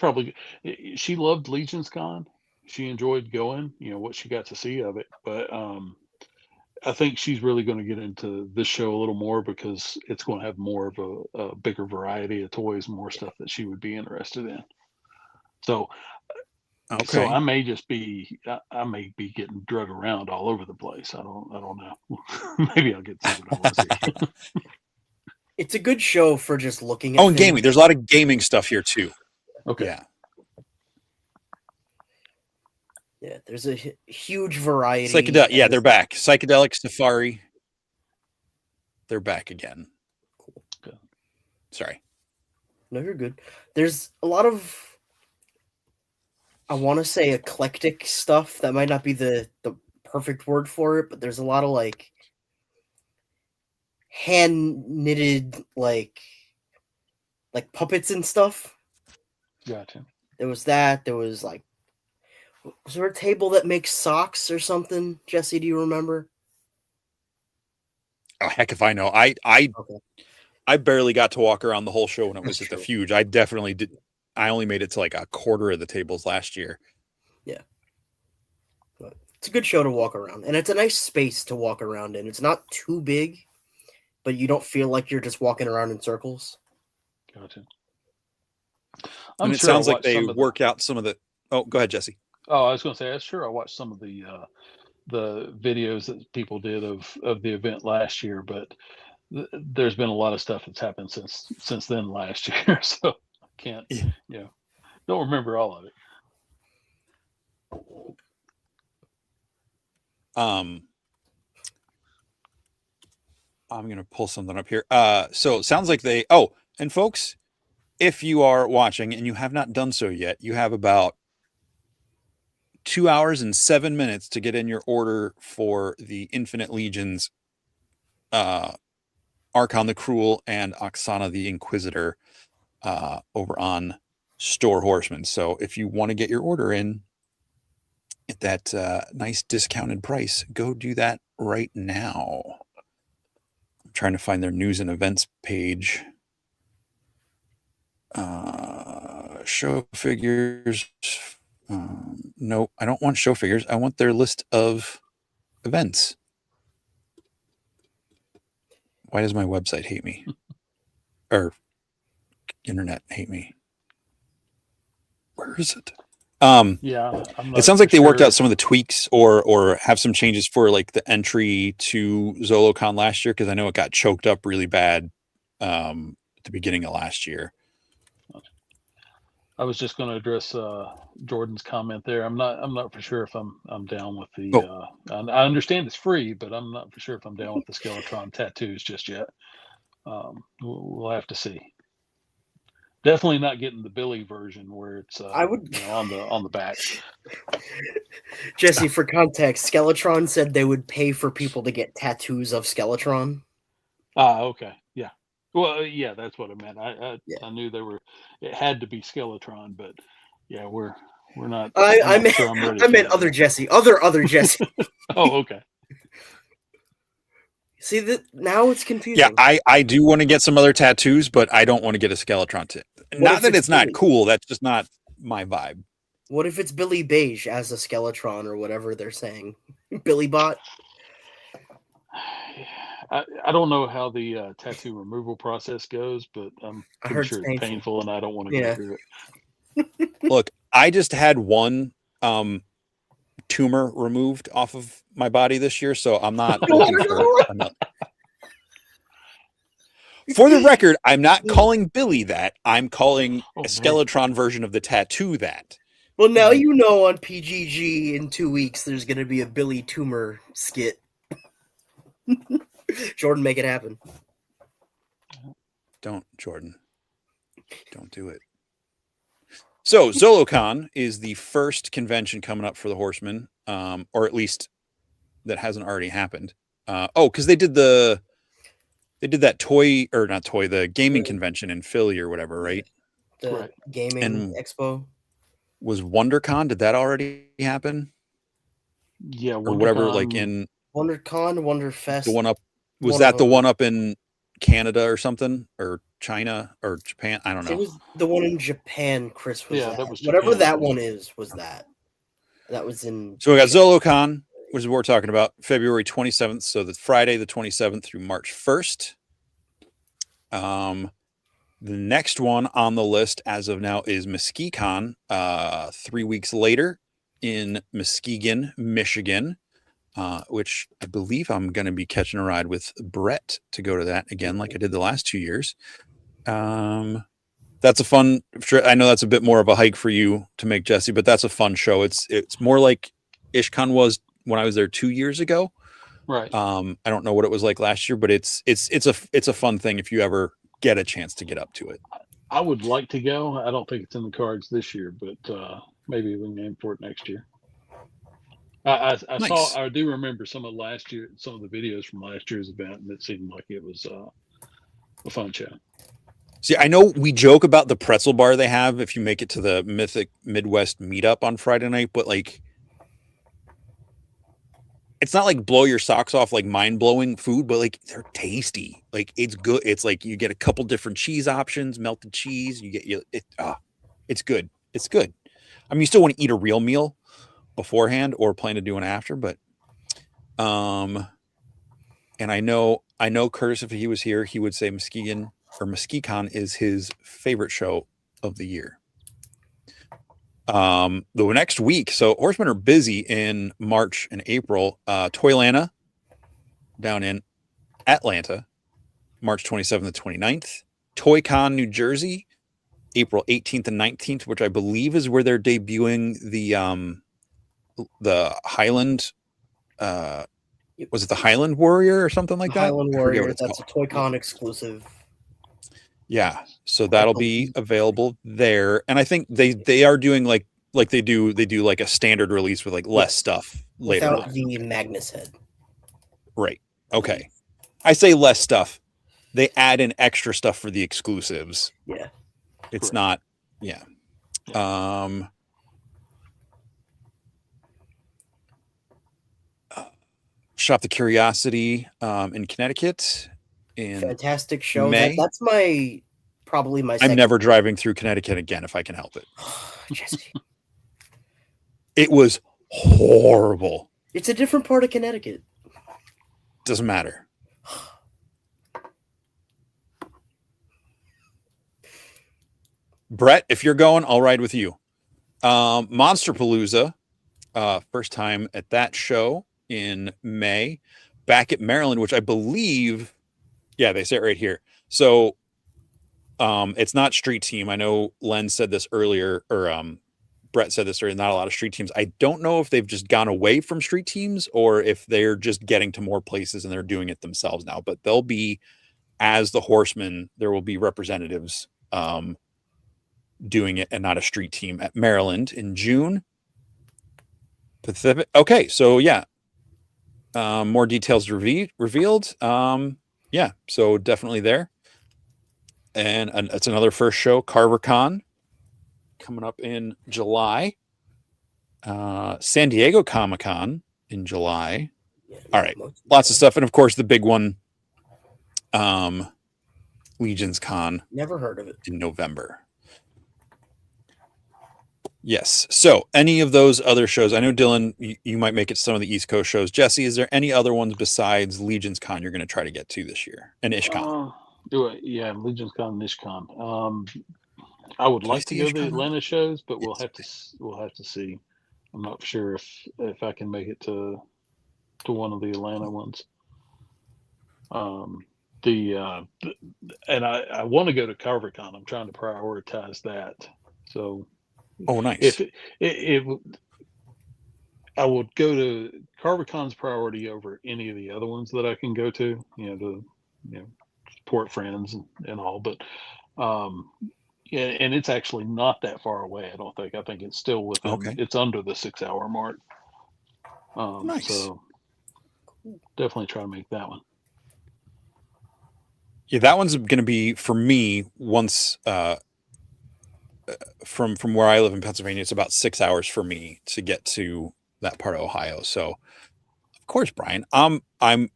loved Legion's Con. She enjoyed going. You know what she got to see of it, but I think she's really going to get into this show a little more because it's going to have more of a bigger variety of toys, more stuff that she would be interested in. So. Okay. So I may be getting drug around all over the place. I don't know. Maybe I'll get to what I want to see. It's a good show for just looking at. Oh, and gaming. There's a lot of gaming stuff here too. Okay. Yeah. Yeah, there's a huge variety. Yeah, they're back. Psychedelic Safari. They're back again. Cool. Good. Sorry. No, you're good. There's a lot of, I want to say, eclectic stuff. That might not be the perfect word for it, but there's a lot of like hand knitted like puppets and stuff. Gotcha. There was that. There was like, was there a table that makes socks or something? Jesse, do you remember? Oh, heck if I know. I barely got to walk around the whole show when it was at the Fuge. I definitely did. I only made it to like a quarter of the tables last year. Yeah. But it's a good show to walk around. And it's a nice space to walk around in. It's not too big, but you don't feel like you're just walking around in circles. Gotcha. And it sounds like they work out some of the... Oh, go ahead, Jesse. Oh, I was going to say, sure, I watched some of the videos that people did of the event last year, but there's been a lot of stuff that's happened since then last year, so I can't, don't remember all of it. I'm going to pull something up here. So it sounds like they... Oh, and folks, if you are watching and you have not done so yet, you have about 2 hours and 7 minutes to get in your order for the Infinite Legions, Archon the Cruel and Oksana the Inquisitor over on Store Horseman. So if you want to get your order in at that nice discounted price, go do that right now. I'm trying to find their news and events page. Show figures. No, I don't want show figures. I want their list of events. Why does my website hate me? Or internet hate me? Where is it? Yeah, it sounds like they worked out some of the tweaks or have some changes for like the entry to Zolocon last year, because I know it got choked up really bad at the beginning of last year. I was just going to address Jordan's comment there. I'm not for sure if I'm down with the. I understand it's free, but I'm not for sure if I'm down with the Skeletron tattoos just yet. We'll have to see. Definitely not getting the Billy version where it's on the back. Jesse, for context, Skeletron said they would pay for people to get tattoos of Skeletron. Okay, yeah. Well, yeah, that's what I meant. I knew it had to be Skeletron, but yeah, we're not. I meant other Jesse. Other Jesse. Oh, okay. See that now it's confusing. Yeah, I do want to get some other tattoos, but I don't want to get a Skeletron. Not that it's not cool. That's just not my vibe. What if it's Billy Beige as a Skeletron or whatever they're saying? Billy Bot? I don't know how the tattoo removal process goes, but I'm I pretty heard sure it's it's painful. painful, and I don't want to Yeah. go through it. Look, I just had one tumor removed off of my body this year, so I'm not looking for another. For the record, I'm not calling Billy that. I'm calling Oh, a man. Skeletron version of the tattoo that. Well, now you know on PGG in 2 weeks there's going to be a Billy Tumor skit. Jordan, make it happen. Don't, Jordan. Don't do it. So Zolocon is the first convention coming up for the Horsemen, or at least that hasn't already happened. Because they did that toy, or not toy, the gaming convention in Philly or whatever, right? The Right. gaming And expo. Was WonderCon? Did that already happen? Yeah, Or whatever, WonderCon, like in WonderCon, Wonderfest. the one up, was one that of the them. one up in Canada or something, or China or Japan? I don't It know. was the one in Japan. Chris was Yeah, at. that was Whatever Japan. that one is, was that. That was in. So we got Zolocon, which is what we're talking about, February 27th. So the Friday the 27th through March 1st. The next one on the list as of now is MesquiteCon, 3 weeks later in Muskegon, Michigan, which I believe I'm going to be catching a ride with Brett to go to that again, like I did the last 2 years. That's a fun. I know that's a bit more of a hike for you to make, Jesse, but that's a fun show. It's more like IshCon was when I was there 2 years ago. Right. I don't know what it was like last year, but it's a fun thing if you ever get a chance to get up to it. I would like to go. I don't think it's in the cards this year, but maybe we can aim for it next year. I Nice. I do remember some of the videos from last year's event, and it seemed like it was a fun show. See, I know we joke about the pretzel bar they have if you make it to the Mythic Midwest meetup on Friday night, but like, it's not like blow your socks off, like mind blowing food, but like they're tasty. Like it's good. It's like you get a couple different cheese options, melted cheese. It's good. It's good. I mean, you still want to eat a real meal beforehand or plan to do an after, but and I know Curtis, if he was here, he would say MesquiteCon is his favorite show of the year. The next week, so Horsemen are busy in March and April. Toylanta down in Atlanta, March 27th to 29th. ToyCon, New Jersey, April 18th and 19th, which I believe is where they're debuting the Highland. Was it the Highland Warrior or something like that? Highland I forget what Warrior. it's That's called. a ToyCon exclusive. Yeah, so that'll be available there, and I think they are doing like they do like a standard release with like less stuff later Without on. the Magnus head. Right. Okay. I say less stuff. They add in extra stuff for the exclusives. Yeah. It's Correct. not. Yeah. Shop the Curiosity in Connecticut in Fantastic show. May. That's probably my I'm second. never driving through Connecticut again if I can help it. Jesse. It was horrible. It's a different part of Connecticut. Doesn't matter. Brett, if you're going, I'll ride with you. Monsterpalooza, first time at that show in May, back at Maryland, which I believe, yeah, they say it right here. So it's not street team. I know Len said this earlier, or Brett said this earlier, not a lot of street teams. I don't know if they've just gone away from street teams or if they're just getting to more places and they're doing it themselves now, but they'll be, as the Horsemen, there will be representatives doing it and not a street team at Maryland in June. Pacific. Okay, so yeah, more details revealed. Yeah, so definitely there. And it's another first show, CarverCon, coming up in July. San Diego Comic-Con in July. Yeah, All right, lots of stuff, and of course the big one, Legions Con Never heard of it. in November. Yes. So any of those other shows, I know Dylan, you might make it to some of the East Coast shows. Jesse, is there any other ones besides Legion's Con you're going to try to get to this year? And IshCon. Yeah, Legion's Con, NishCon. I would Can you like to see go to the IshCon? Atlanta shows, but Yes. we'll have to see. I'm not sure if I can make it to one of the Atlanta ones. And I want to go to CarverCon. I'm trying to prioritize that. So Oh, nice. if I would go to CarverCon's priority over any of the other ones that I can go to, to support friends and all. But yeah, and it's actually not that far away. I don't think. I think it's still within. Okay. It's under the 6-hour mark. Nice. So definitely try to make that one. Yeah, that one's going to be for me once from where I live in Pennsylvania. It's about 6 hours for me to get to that part of Ohio. So, of course, Brian, I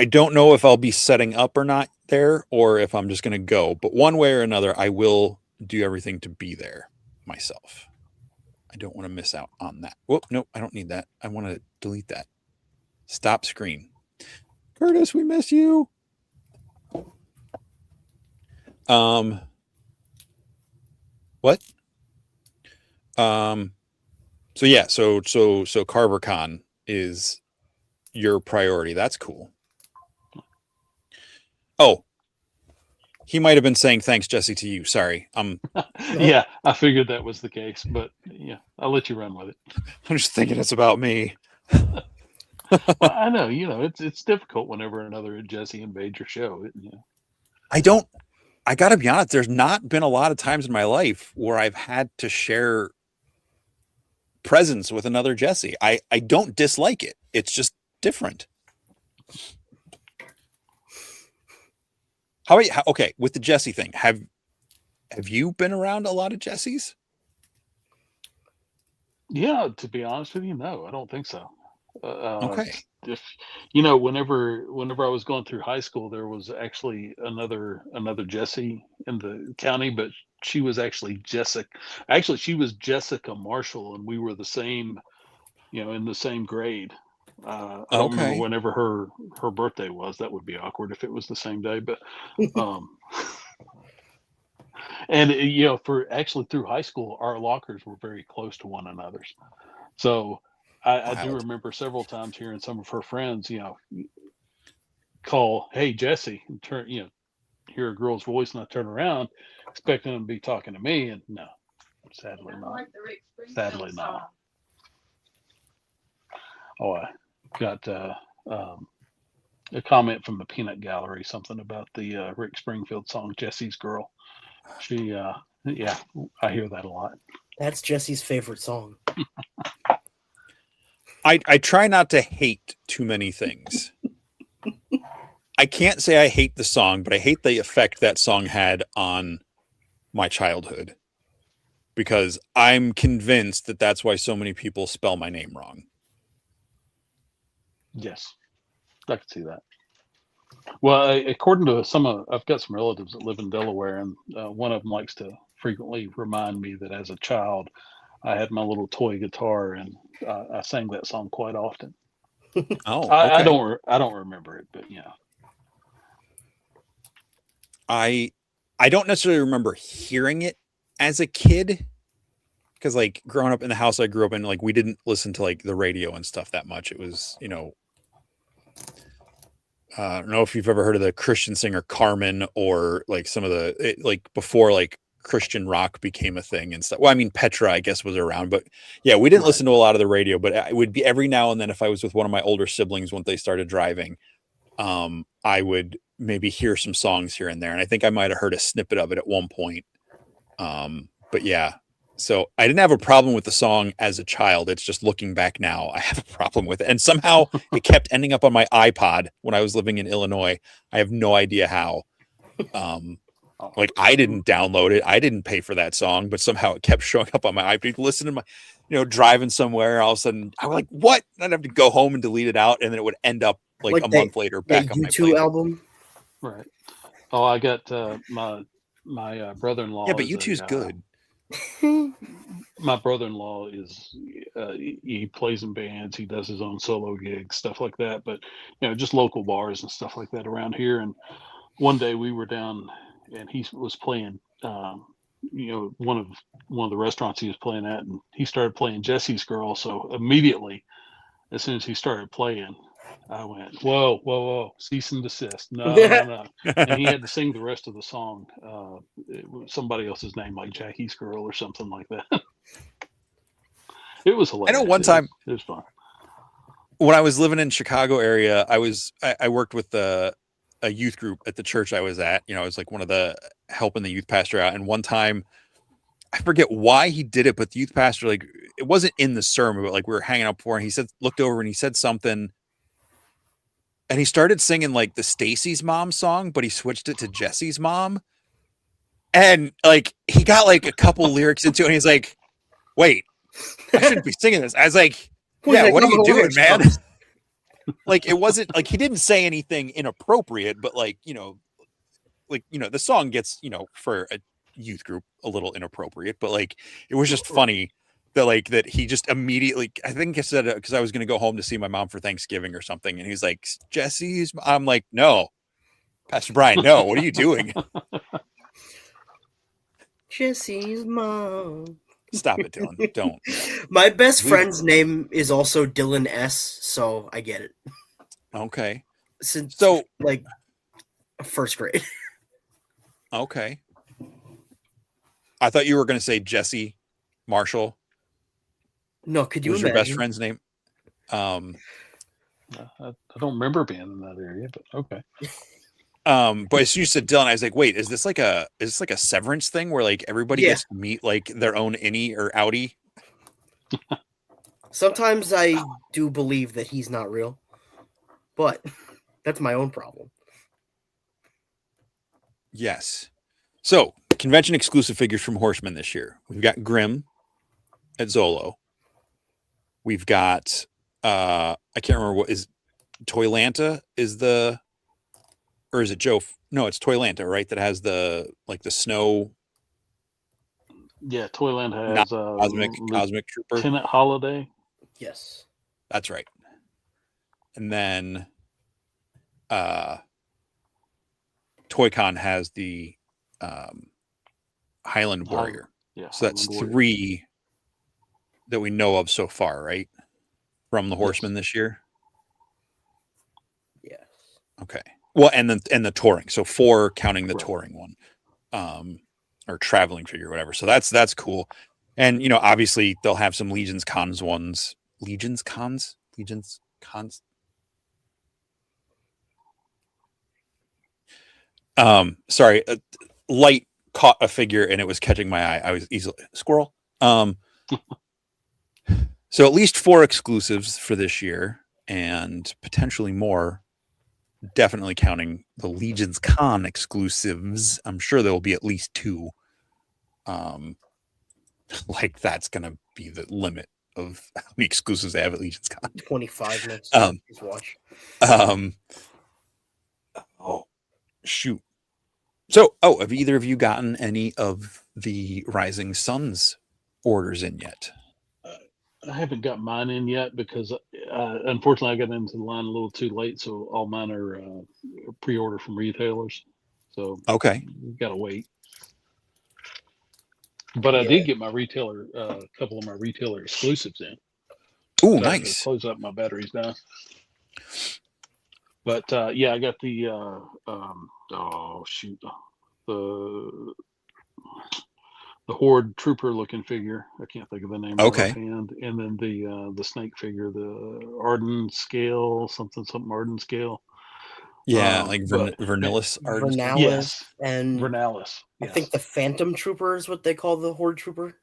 don't know if I'll be setting up or not there, or if I'm just going to go. But one way or another, I will do everything to be there myself. I don't want to miss out on that. Whoop, nope, I don't need that. I want to delete that. Stop screen. Curtis, we miss you. What? So yeah, so CarverCon is your priority. That's cool. Oh, he might have been saying thanks, Jesse, to you. Sorry. Yeah, I figured that was the case, but yeah, I'll let you run with it. I'm just thinking it's about me. Well, I know, it's difficult whenever another Jesse invades your show. I gotta be honest, there's not been a lot of times in my life where I've had to share presence with another Jesse. I don't dislike it. It's just different. Okay, with the Jesse thing, have you been around a lot of Jessies? Yeah, to be honest with you, no, I don't think so. Okay. If whenever I was going through high school, there was actually another Jessie in the county, but she was actually Jessica. Actually, she was Jessica Marshall, and we were the same, in the same grade. I don't remember Okay. whenever her birthday was. That would be awkward if it was the same day, but and for actually through high school, our lockers were very close to one another's. So I do Wild. remember several times hearing some of her friends, call, "Hey, Jesse," and turn, hear a girl's voice, and I turn around, expecting them to be talking to me, and no, sadly not. Sadly not. Oh, I got a comment from the Peanut Gallery, something about the Rick Springfield song "Jesse's Girl." She, yeah, I hear that a lot. That's Jesse's favorite song. I try not to hate too many things. I can't say I hate the song, but I hate the effect that song had on my childhood, because I'm convinced that that's why so many people spell my name wrong. Yes, I can see that. Well, according to I've got some relatives that live in Delaware, and one of them likes to frequently remind me that as a child, I had my little toy guitar, and I sang that song quite often. Oh, okay. I don't remember it, but yeah. I don't necessarily remember hearing it as a kid, because like growing up in the house I grew up in, like we didn't listen to like the radio and stuff that much. It was, I don't know if you've ever heard of the Christian singer Carmen, or like some of like before like Christian rock became a thing and stuff. Well, I mean, Petra, I guess, was around, but yeah, we didn't listen to a lot of the radio, but it would be every now and then if I was with one of my older siblings, once they started driving, I would maybe hear some songs here and there. And I think I might've heard a snippet of it at one point. But yeah, so I didn't have a problem with the song as a child. It's just looking back now, I have a problem with it. And somehow it kept ending up on my iPod when I was living in Illinois. I have no idea how. Like I didn't download it. I didn't pay for that song, but somehow it kept showing up on my iPod. Listen to my, driving somewhere. All of a sudden I was like, what? I'd have to go home and delete it out. And then it would end up like a month later back on my U2 playlist. album. Right. Oh, I got my brother-in-law. Yeah, but U2's good. My brother-in-law is he plays in bands, he does his own solo gigs, stuff like that, but just local bars and stuff like that around here. And one day we were down and he was playing one of the restaurants he was playing at, and he started playing Jesse's Girl. So immediately, as soon as he started playing, I went, whoa, whoa, whoa, cease and desist. No, no, no. And he had to sing the rest of the song. It was somebody else's name, like Jackie's Girl or something like that. It was I hilarious. know one time it was fun. when I was living in Chicago area, I worked with a youth group at the church I was at. I was like one of the helping the youth pastor out. And one time, I forget why he did it, but the youth pastor, like, it wasn't in the sermon, but like we were hanging out before, and he looked over and he said something, and he started singing like the Stacy's Mom song, but he switched it to Jesse's Mom. And like, he got like a couple lyrics into it, and he's like, wait, I shouldn't be singing this. I was like, yeah, what are you doing, man? Like, it wasn't like he didn't say anything inappropriate, but like, the song gets, for a youth group a little inappropriate, but like, it was just funny that he just immediately, I think I said it because I was going to go home to see my mom for Thanksgiving or something. And he's like, Jesse's, I'm like, no, Pastor Brian, no, what are you doing? Jesse's mom. Stop it, Dylan. Don't. My best friend's name is also Dylan S, so I get it. Okay. Since So, like first grade. Okay. I thought you were going to say Jesse Marshall. No, could you was imagine? Your best friend's name? I don't remember being in that area, but okay. But as soon as you said Dylan, I was like, wait, is this like a Severance thing where like everybody gets to meet like their own innie or outie? Sometimes I do believe that he's not real, but that's my own problem. Yes. So convention exclusive figures from Horseman this year. We've got Grimm at Zolo. We've got I can't remember what is Toylanta is the, or is it Joe? No, it's Toylanta, right? That has the snow. Yeah, Toyland has Cosmic Trooper. Lieutenant Holiday. Yes. That's right. And then Toy-Con has the Highland Warrior. Yeah. So that's three that we know of so far, right? From the Horsemen this year. Yes. Okay. Well, and the touring. So 4 counting the touring one. Or traveling figure, whatever. So that's cool. And obviously they'll have some Legions Cons ones. Legions Cons? Sorry, light caught a figure and it was catching my eye. I was easily squirrel. So at least 4 exclusives for this year and potentially more. Definitely counting the Legions Con exclusives. I'm sure there will be at least 2. Like that's gonna be the limit of how many exclusives they have at Legions Con. 25 next year. Just watch. Oh shoot. So, have either of you gotten any of the Rising Suns orders in yet? I haven't got mine in yet because unfortunately I got into the line a little too late, so all mine are pre-order from retailers. So okay, gotta wait. But I did get my retailer, a couple of my retailer exclusives in. Ooh, nice. Close up my batteries now. But I got the the Horde Trooper looking figure. I can't think of the name. Okay. And then the snake figure, the Arden Scale, something Arden Scale. Yeah, like Vernalis Arden. Vernalis, yes, and Vernalis. I think the Phantom Trooper is what they call the Horde Trooper.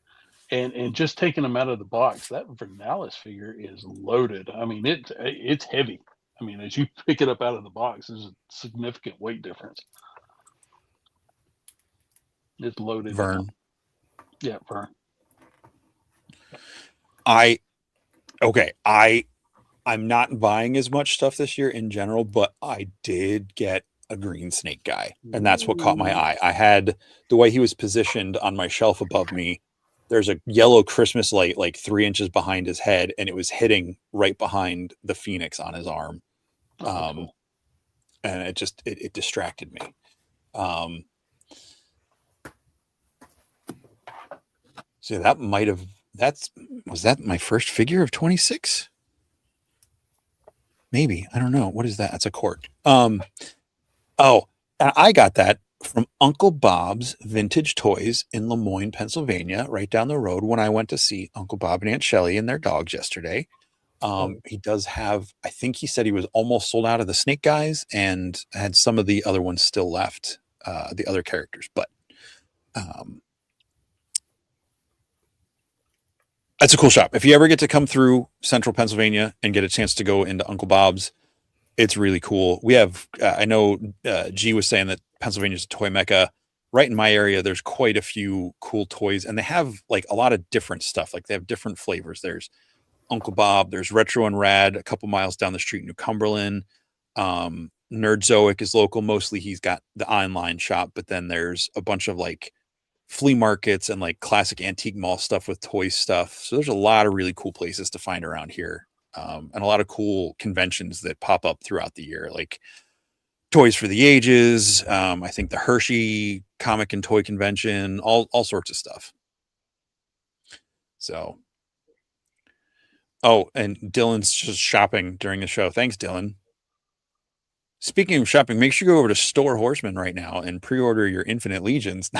And just taking them out of the box, that Vernalis figure is loaded. I mean, it's heavy. I mean, as you pick it up out of the box, there's a significant weight difference. It's loaded. Vern. Yeah, Vern. I'm not buying as much stuff this year in general, but I did get a green snake guy, and that's what caught my eye. I had the way he was positioned on my shelf above me. there's a yellow Christmas light like 3 inches behind his head, and it was hitting right behind the Phoenix on his arm. Cool. And it distracted me. So that was that my first figure of 26? Maybe. I don't know. What is that? That's a court. Oh, and I got that from Uncle Bob's Vintage Toys in Lemoyne, Pennsylvania, right down the road when I went to see Uncle Bob and Aunt Shelley and their dogs yesterday. He does have, I think he said he was almost sold out of the Snake Guys and had some of the other ones still left, the other characters. But that's a cool shop. If you ever get to come through central Pennsylvania and get a chance to go into Uncle Bob's, it's really cool. We have, I know G was saying that Pennsylvania's a toy mecca. Right in my area, there's quite a few cool toys, and they have like a lot of different stuff. Like they have different flavors. There's Uncle Bob, there's Retro and Rad a couple miles down the street in New Cumberland. Nerdzoic is local. Mostly he's got the online shop, but then there's a bunch of like flea markets and like classic antique mall stuff with toy stuff. So there's a lot of really cool places to find around here. And a lot of cool conventions that pop up throughout the year, like Toys for the Ages. I think the Hershey Comic and Toy Convention, all sorts of stuff. So, oh, and Dylan's just shopping during the show. Thanks, Dylan. Speaking of shopping, make sure you go over to Store Horseman right now and pre-order your Infinite Legions.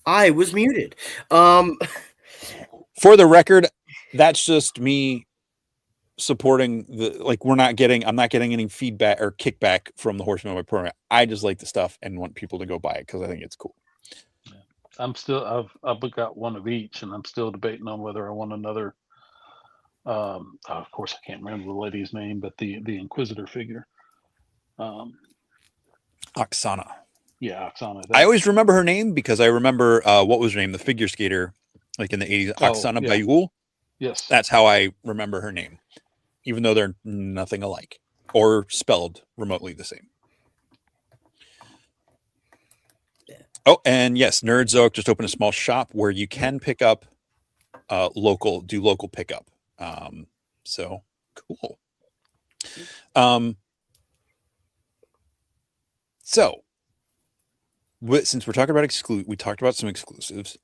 I was muted. For the record, that's just me supporting I'm not getting any feedback or kickback from the Horseman Web program. I just like the stuff and want people to go buy it because I think it's cool. Yeah. I've got one of each, and I'm still debating on whether I want another. Of course, I can't remember the lady's name, but the Inquisitor figure. Oksana. Yeah, Oksana. I always remember her name because I remember what was her name, the figure skater, like in the 80s, Oksana Bayul. Yes, that's how I remember her name, even though they're nothing alike or spelled remotely the same. Yeah. Oh, and yes, Nerdzoic just opened a small shop where you can pick up local pickup. So cool. So since we're talking about we talked about some exclusives.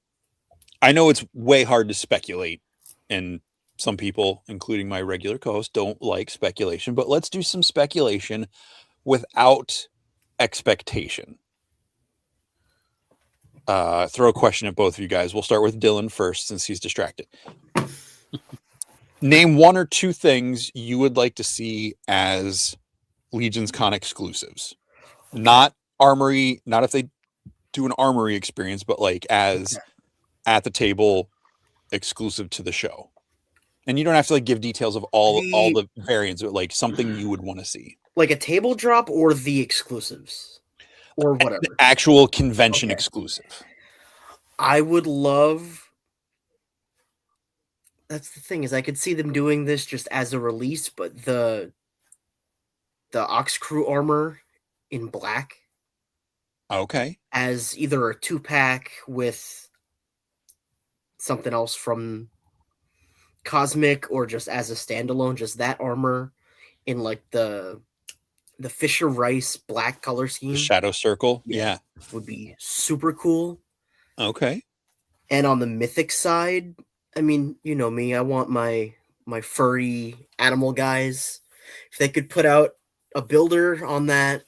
I know it's way hard to speculate, and some people, including my regular co-host, don't like speculation, but let's do some speculation without expectation. Throw a question at both of you guys. We'll start with Dylan first since he's distracted. Name one or two things you would like to see as Legion's Con exclusives. Not Armory, not if they do an Armory experience, but like as at the table exclusive to the show. And you don't have to like give details of all the variants, but like something you would want to see. Like a table drop or the exclusives or whatever. The actual convention exclusive. I would love. That's the thing, is I could see them doing this just as a release, but the Ox Crew armor in black. Okay. As either a 2-pack with something else from Cosmic, or just as a standalone, just that armor in like the Fisher Rice black color scheme. The Shadow Circle. Yeah. Would be super cool. Okay. And on the Mythic side, I mean, you know me, I want my furry animal guys. If they could put out a builder on that,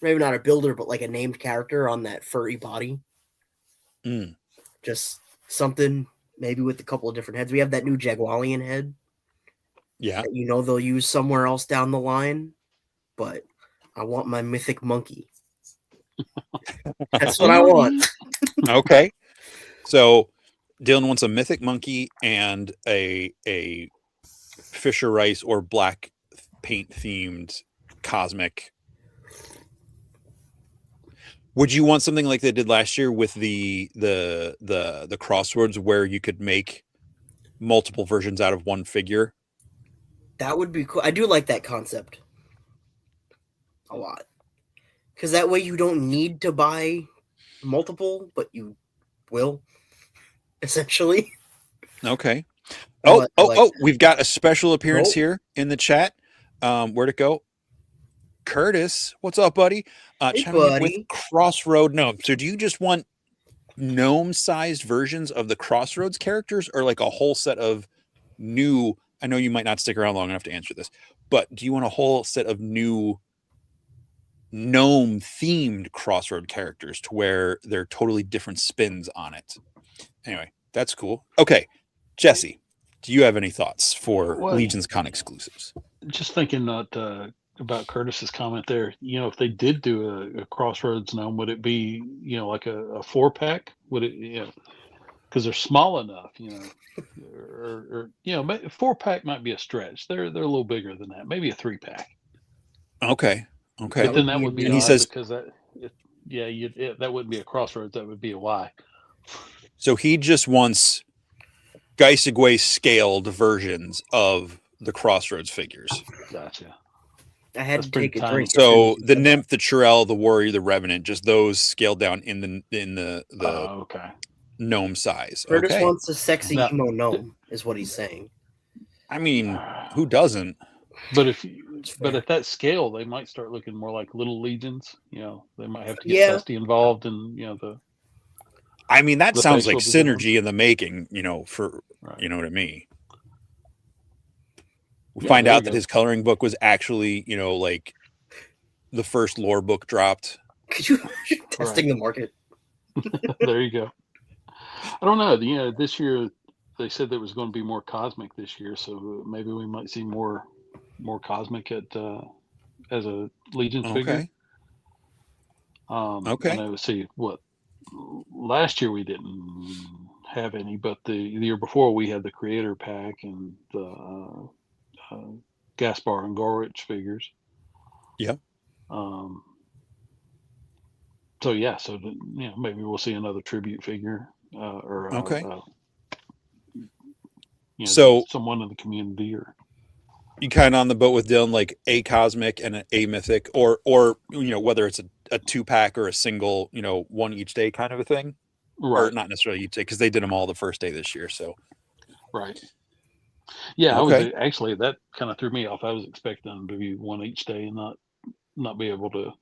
maybe not a builder, but like a named character on that furry body. Just something, maybe with a couple of different heads. We have that new Jagualian head. Yeah. That, you know, they'll use somewhere else down the line. But I want my mythic monkey. That's what I want. Okay. So Dylan wants a mythic monkey and a Fisher Rice or black paint themed cosmic. Would you want something like they did last year with the crosswords where you could make multiple versions out of one figure? That would be cool. I do like that concept a lot. Because that way you don't need to buy multiple, but you will. essentially. Okay. But I like that. We've got a special appearance Nope. here in the chat. Where'd it go? Curtis, what's up, buddy? Hey, Chiming in with buddy. Crossroad Gnome. So do you just want gnome-sized versions of the Crossroads characters, or like a whole set of new? I know you might not stick around long enough to answer this, but do you want a whole set of new gnome-themed Crossroad characters to where they're totally different spins on it? Anyway, that's cool. Okay, Jesse, do you have any thoughts for Well, Legion's Con exclusives? just thinking about Curtis's comment there. If they did do a Crossroads gnome, would it be like a 4-pack? Would it because they're small enough, or 4-pack might be a stretch. They're a little bigger than that. Maybe a 3-pack. Okay. But then that would be And he odd says, because that wouldn't be a Crossroads. That would be a Y. so he just wants Geisegway scaled versions of the Crossroads figures. Gotcha. I had That's to pretty take a tiny. drink. So the Nymph, the Chirel, the Warrior, the Revenant, just those scaled down in the Okay. gnome size. Curtis Okay. wants a sexy Now- emo gnome, is what he's saying. I mean, who doesn't? But It's but fair. at that scale, they might start looking more like little legions. They might have to get Yeah. Dusty involved in the I mean, that The sounds like facial design. synergy in the making, for right. you know what I mean. We Yeah, find there out we that go. his coloring book was actually, like the first lore book dropped. Could you testing the market? There you go. I don't know. This year they said there was going to be more cosmic this year, so maybe we might see more cosmic at as a Legion figure. Okay. I know. See what last year we didn't have any, but the year before we had the Creator pack and the Gaspar and Gorwich figures. Yep. So yeah, maybe we'll see another tribute figure Okay. so someone in the community or You kind of on the boat with Dylan, like a cosmic and a mythic, or whether it's a 2-pack or a single, one each day kind of a thing, or not necessarily each day because they did them all the first day this year. So right. Yeah, Okay. actually that kind of threw me off. I was expecting them to be one each day and not be able to.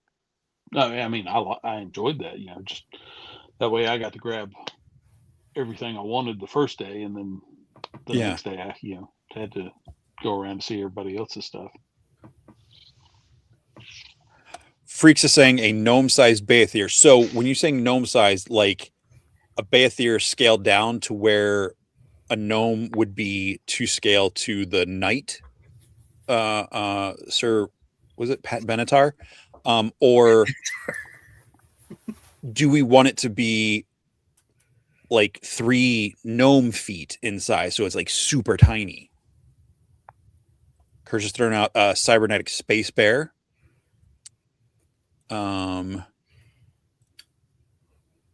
I mean, I enjoyed that. Just that way I got to grab everything I wanted the first day, and then the Yeah. next day I had to go around to see everybody else's stuff. Freaks is saying a gnome-sized Baethier. So when you're saying gnome-sized, like a Baethier scaled down to where a gnome would be to scale to the knight, Sir, was it Pat Benatar? Or do we want it to be like 3 gnome feet in size, so it's like super tiny? Kurt's just throwing out a cybernetic space bear.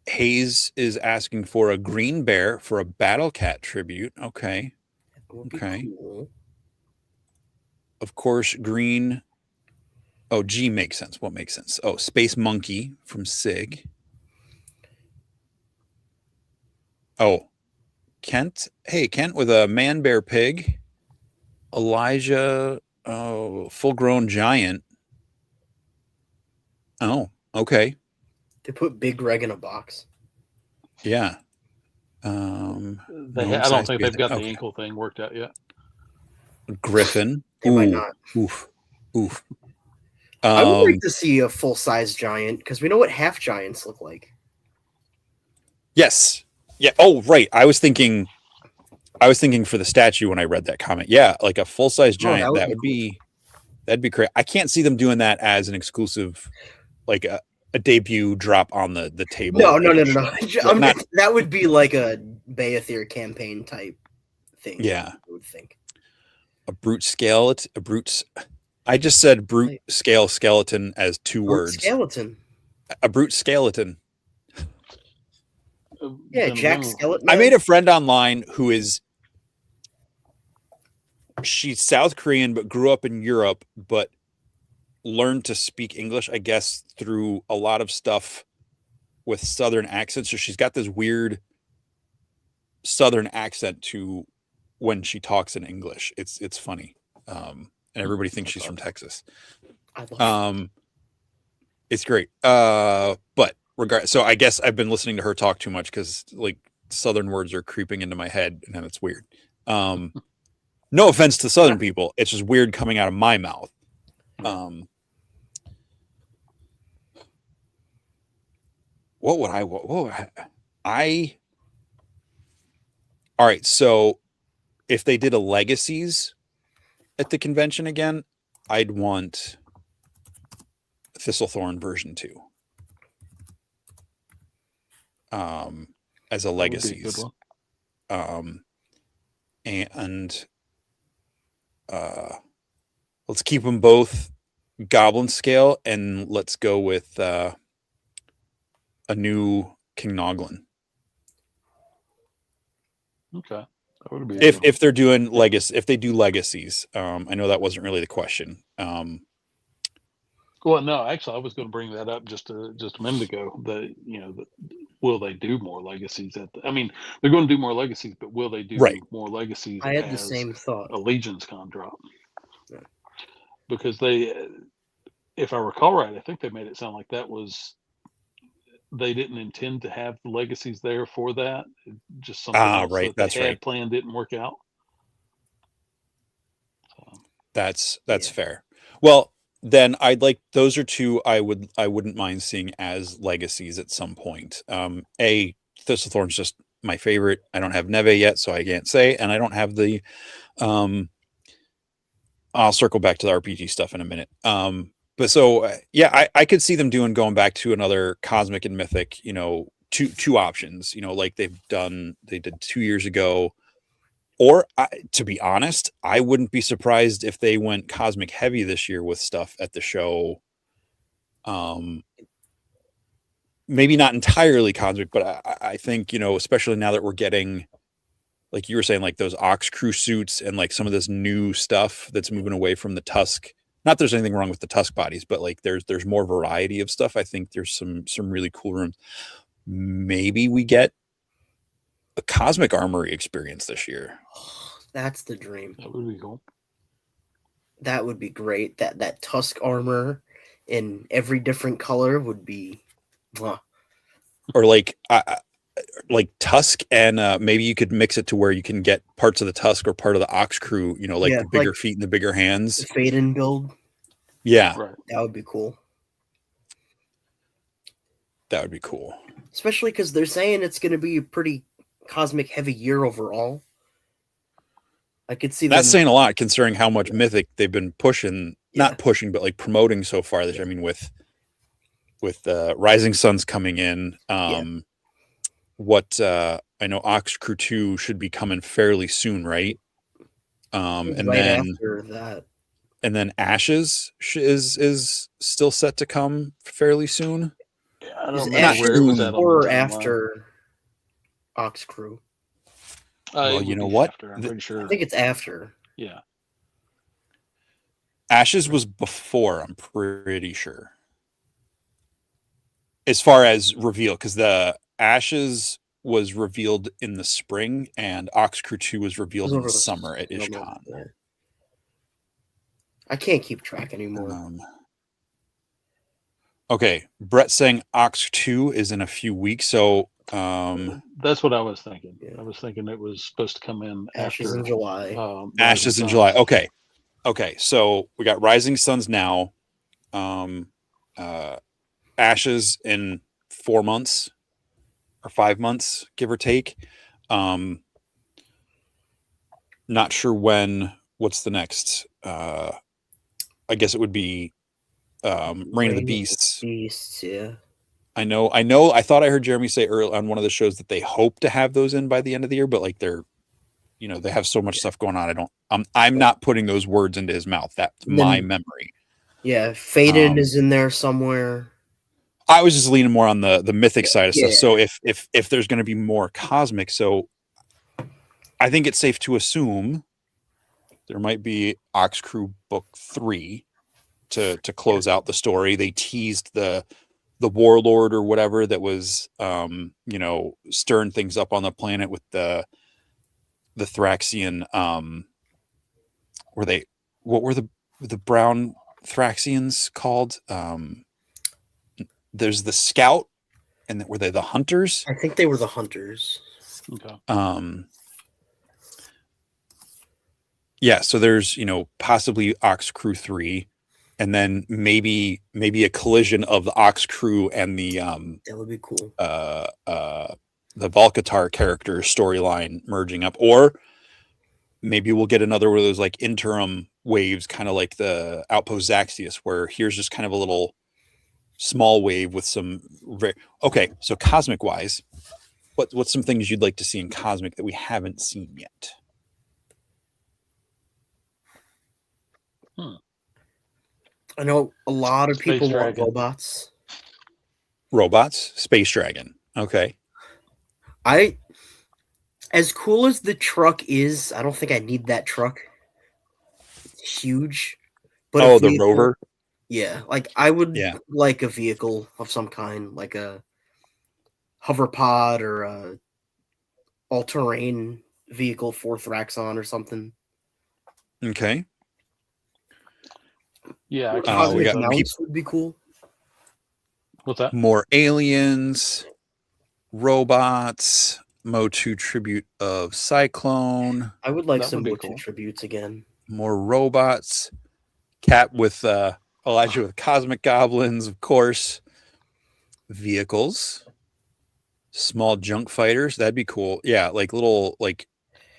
Hayes is asking for a green bear for a battle cat tribute. Okay. That would be Okay. cool. Of course, green. Oh, G makes sense. What makes sense? Oh, Space Monkey from Sig. Oh, Kent. Hey, Kent with a man bear pig. Elijah. Oh, full grown giant. Oh, okay. They put Big Reg in a box. Yeah. I don't gnome-sized think they've got okay. the ankle thing worked out yet. Griffin. They might not. Oof. I would like to see a full-size giant because we know what half giants look like. Yes. Yeah. Oh, right. I was thinking for the statue when I read that comment. Yeah, like a full-size giant. that would be that'd be great. I can't see them doing that as an exclusive, like a debut drop on the table. No. Not, that would be like a Baethier campaign type thing. Yeah. I would think. A brute scale. I just said brute scale skeleton as 2 words. Skeleton. A brute skeleton. Yeah, Jack Skeleton. I made a friend online who she's South Korean but grew up in Europe, but learned to speak English, I guess, through a lot of stuff with Southern accents. So she's got this weird Southern accent to when she talks in English. It's funny. And everybody thinks she's from Texas. I love It's great. But so I guess I've been listening to her talk too much because like Southern words are creeping into my head and it's weird. No offense to Southern people. It's just weird coming out of my mouth. What would I all right, so if they did a Legacies at the convention again, I'd want Thistlethorn version 2. As a Legacies. And let's keep them both Goblin scale, and let's go with a new King Noglin. Okay, that would be If they're doing if they do Legacies. I know that wasn't really the question. Well, no, actually, I was going to bring that up just a minute ago. Will they do more Legacies? I mean, they're going to do more Legacies, but will they do more Legacies? I had the as same thought. a Legion's con drop. Yeah. Because they, if I recall right, I think they made it sound like they didn't intend to have the Legacies there for that. Just something else right. that they had planned didn't work out. So. That's fair. Well, then I'd like those are two I wouldn't mind seeing as Legacies at some point. Thistlethorn's just my favorite. I don't have Neve yet, so I can't say, and I don't have the I'll circle back to the RPG stuff in a minute. But so I could see them going back to another Cosmic and Mythic, two options, like they did 2 years ago. Or to be honest, I wouldn't be surprised if they went Cosmic heavy this year with stuff at the show. Maybe not entirely Cosmic, but I think, especially now that we're getting, like you were saying, like those Ox Crew suits and like some of this new stuff that's moving away from the Tusk. Not there's anything wrong with the Tusk bodies, but like there's more variety of stuff. I think there's some really cool rooms. Maybe we get a Cosmic Armory experience this year. That's the dream. That would be cool. That would be great. That Tusk armor in every different color would be. Or like Tusk, and maybe you could mix it to where you can get parts of the Tusk or part of the Ox Crew. The bigger feet and the bigger hands. The Faden build. Yeah, right. That would be cool. That would be cool. Especially because they're saying it's going to be a pretty Cosmic heavy year overall. I could see that's saying a lot considering how much Mythic they've been pushing, not pushing, but like promoting so far this year. I mean, with Rising Suns coming in, what I know Ox Crew 2 should be coming fairly soon, right? And right then after that. And then Ashes is still set to come fairly soon. Yeah, I don't Ashes where it was at or after Ox Crew. Well, you know what? After, I'm pretty sure. I think it's after. Yeah. Ashes was before, I'm pretty sure. As far as reveal, because the Ashes was revealed in the spring and Ox Crew 2 was revealed in the summer at IshCon. Yeah. I can't keep track anymore. Okay, Brett saying Ox 2 is in a few weeks, so that's what I was thinking. Yeah. I was thinking it was supposed to come in Ashes after in July. Ashes in July. Okay. So we got Rising Suns now. Ashes in 4 months or 5 months, give or take. Not sure when. What's the next? I guess it would be Reign of the Beasts. Yeah. I know. I thought I heard Jeremy say early on one of the shows that they hope to have those in by the end of the year, but like they're, they have so much stuff going on. I'm not putting those words into his mouth. That's my memory. Yeah, Faden is in there somewhere. I was just leaning more on the Mythic side of stuff. So if there's going to be more Cosmic, so I think it's safe to assume there might be Ox Crew Book 3 to close out the story. They teased the warlord or whatever that was stirring things up on the planet with the Thraxian what were the brown Thraxians called? There's the scout, and were they the hunters? I think they were the hunters. Okay. Yeah, so there's possibly Ox Crew 3, and then maybe a collision of the Ox Crew and the That would be cool. the Volcatar character storyline merging up, or maybe we'll get another one of those like interim waves, kind of like the Outpost Zaxius, where here's just kind of a little small wave with some okay. So cosmic wise, what's some things you'd like to see in cosmic that we haven't seen yet? I know a lot of Space people want Dragon. robots. Space Dragon. Okay. As cool as the truck is, I don't think I need that truck. It's huge. But a The vehicle- rover. Yeah, like I would Yeah. like a vehicle of some kind, like a hover pod or a all-terrain vehicle for Thraxon or something. Okay. Yeah, I can we Cosmic got mounts would be cool. What's that? More aliens, robots, Motu tribute of Cyclone, I would like That some would be Motu cool. tributes again. more robots, Cat with Elijah with cosmic goblins, of course, vehicles, small junk fighters. That'd be cool. Yeah, like little like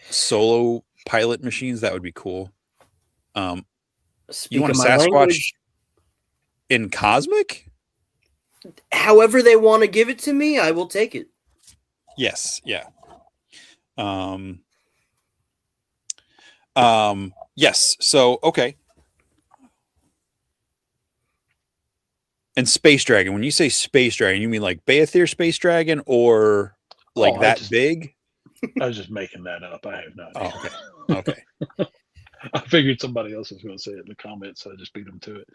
solo pilot machines. That would be cool. You Speak want a of my Sasquatch language, in cosmic? however they want to give it to me, I will take it. Yes. Yeah. Yes. So okay. And Space Dragon. When you say Space Dragon, you mean like Beathir Space Dragon, or like I that just- big? I was just making that up. I have no idea. Oh, okay. Okay. I figured somebody else was going to say it in the comments, so I just beat them to it.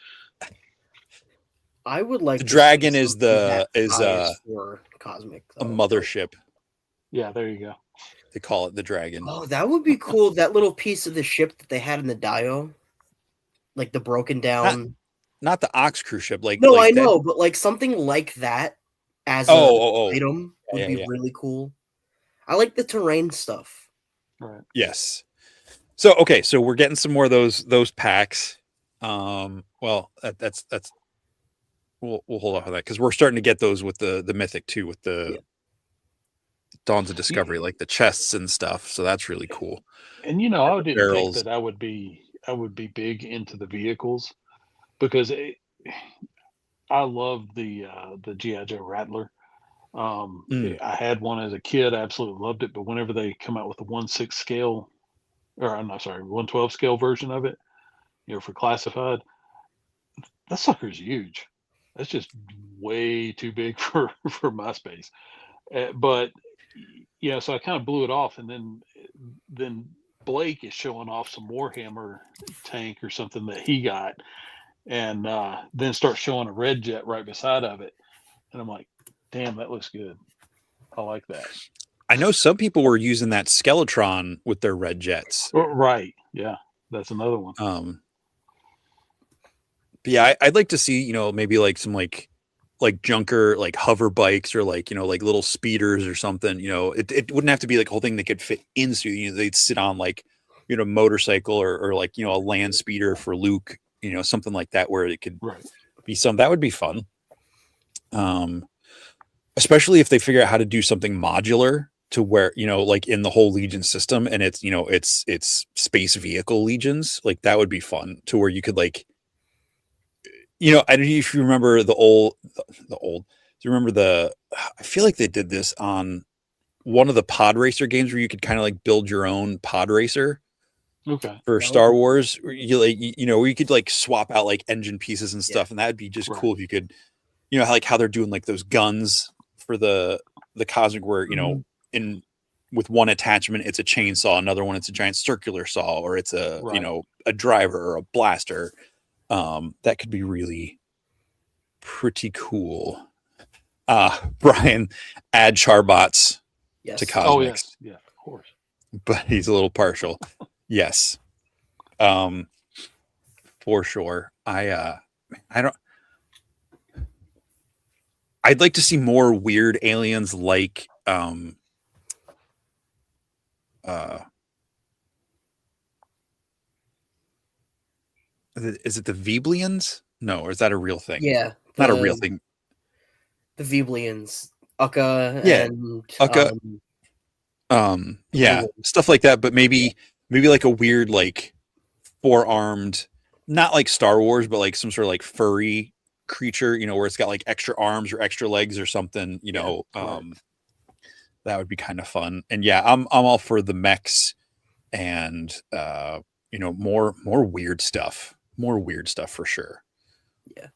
I would like The to dragon see is something that is size for cosmic. a though. mothership. Yeah, there you go. They call it the dragon. Oh, that would be cool. That little piece of the ship that they had in the Dio, like the broken down. Not the Ox Crew ship. Like No, like I that- know, but like something like that as Oh. an item would Yeah, be yeah. really cool. I like the terrain stuff. Right. Yes. So okay, so we're getting some more of those packs. Well, that's we'll hold off on that because we're starting to get those with the mythic too, with the Dawns of Discovery, like the chests and stuff. So that's really cool. And I didn't barrels. think that I would be big into the vehicles because I love the G.I. Joe Rattler. I had one as a kid. I absolutely loved it. But whenever they come out with the 1/6 scale, or I'm not sorry, 1/12 scale version of it, for classified, that sucker's huge. That's just way too big for my space. But so I kind of blew it off, and then Blake is showing off some Warhammer tank or something that he got, and then starts showing a red jet right beside of it, and I'm like, damn, that looks good. I like that. I know some people were using that Skeletron with their red jets. Right. Yeah. That's another one. But yeah, I'd like to see, maybe like some like junker, like hover bikes, or like little speeders or something. It wouldn't have to be like a whole thing that could fit into. They'd sit on like motorcycle or like a land speeder for Luke. Something like that where it could be some. That would be fun. Especially if they figure out how to do something modular to where like in the whole Legion system, and it's it's space vehicle legions. Like that would be fun to where you could like. I don't know if you remember the old. Do you remember I feel like they did this on one of the pod racer games where you could kind of like build your own pod racer. Okay. For Star Wars, where you could like swap out like engine pieces and stuff, and that'd be just cool if you could, like how they're doing like those guns for the cosmic, where in with one attachment it's a chainsaw, another one it's a giant circular saw, or it's a a driver or a blaster. That could be really pretty cool. Brian, add Charbots Yes. to Oh Cosmics, yes, yeah, of course. but he's a little partial. Yes. For sure. I don't I'd like to see more weird aliens like uh is it the Veblians? No, or is that a real thing? Yeah. Not a real thing. The Veblians, Ucka, Yeah, and Ucka. Yeah, Blue. stuff like that, but maybe like a weird like four-armed, not like Star Wars, but like some sort of like furry creature, where it's got like extra arms or extra legs or something, right. that would be kind of fun. And yeah, I'm all for the mechs and more weird stuff. More weird stuff for sure. Yeah.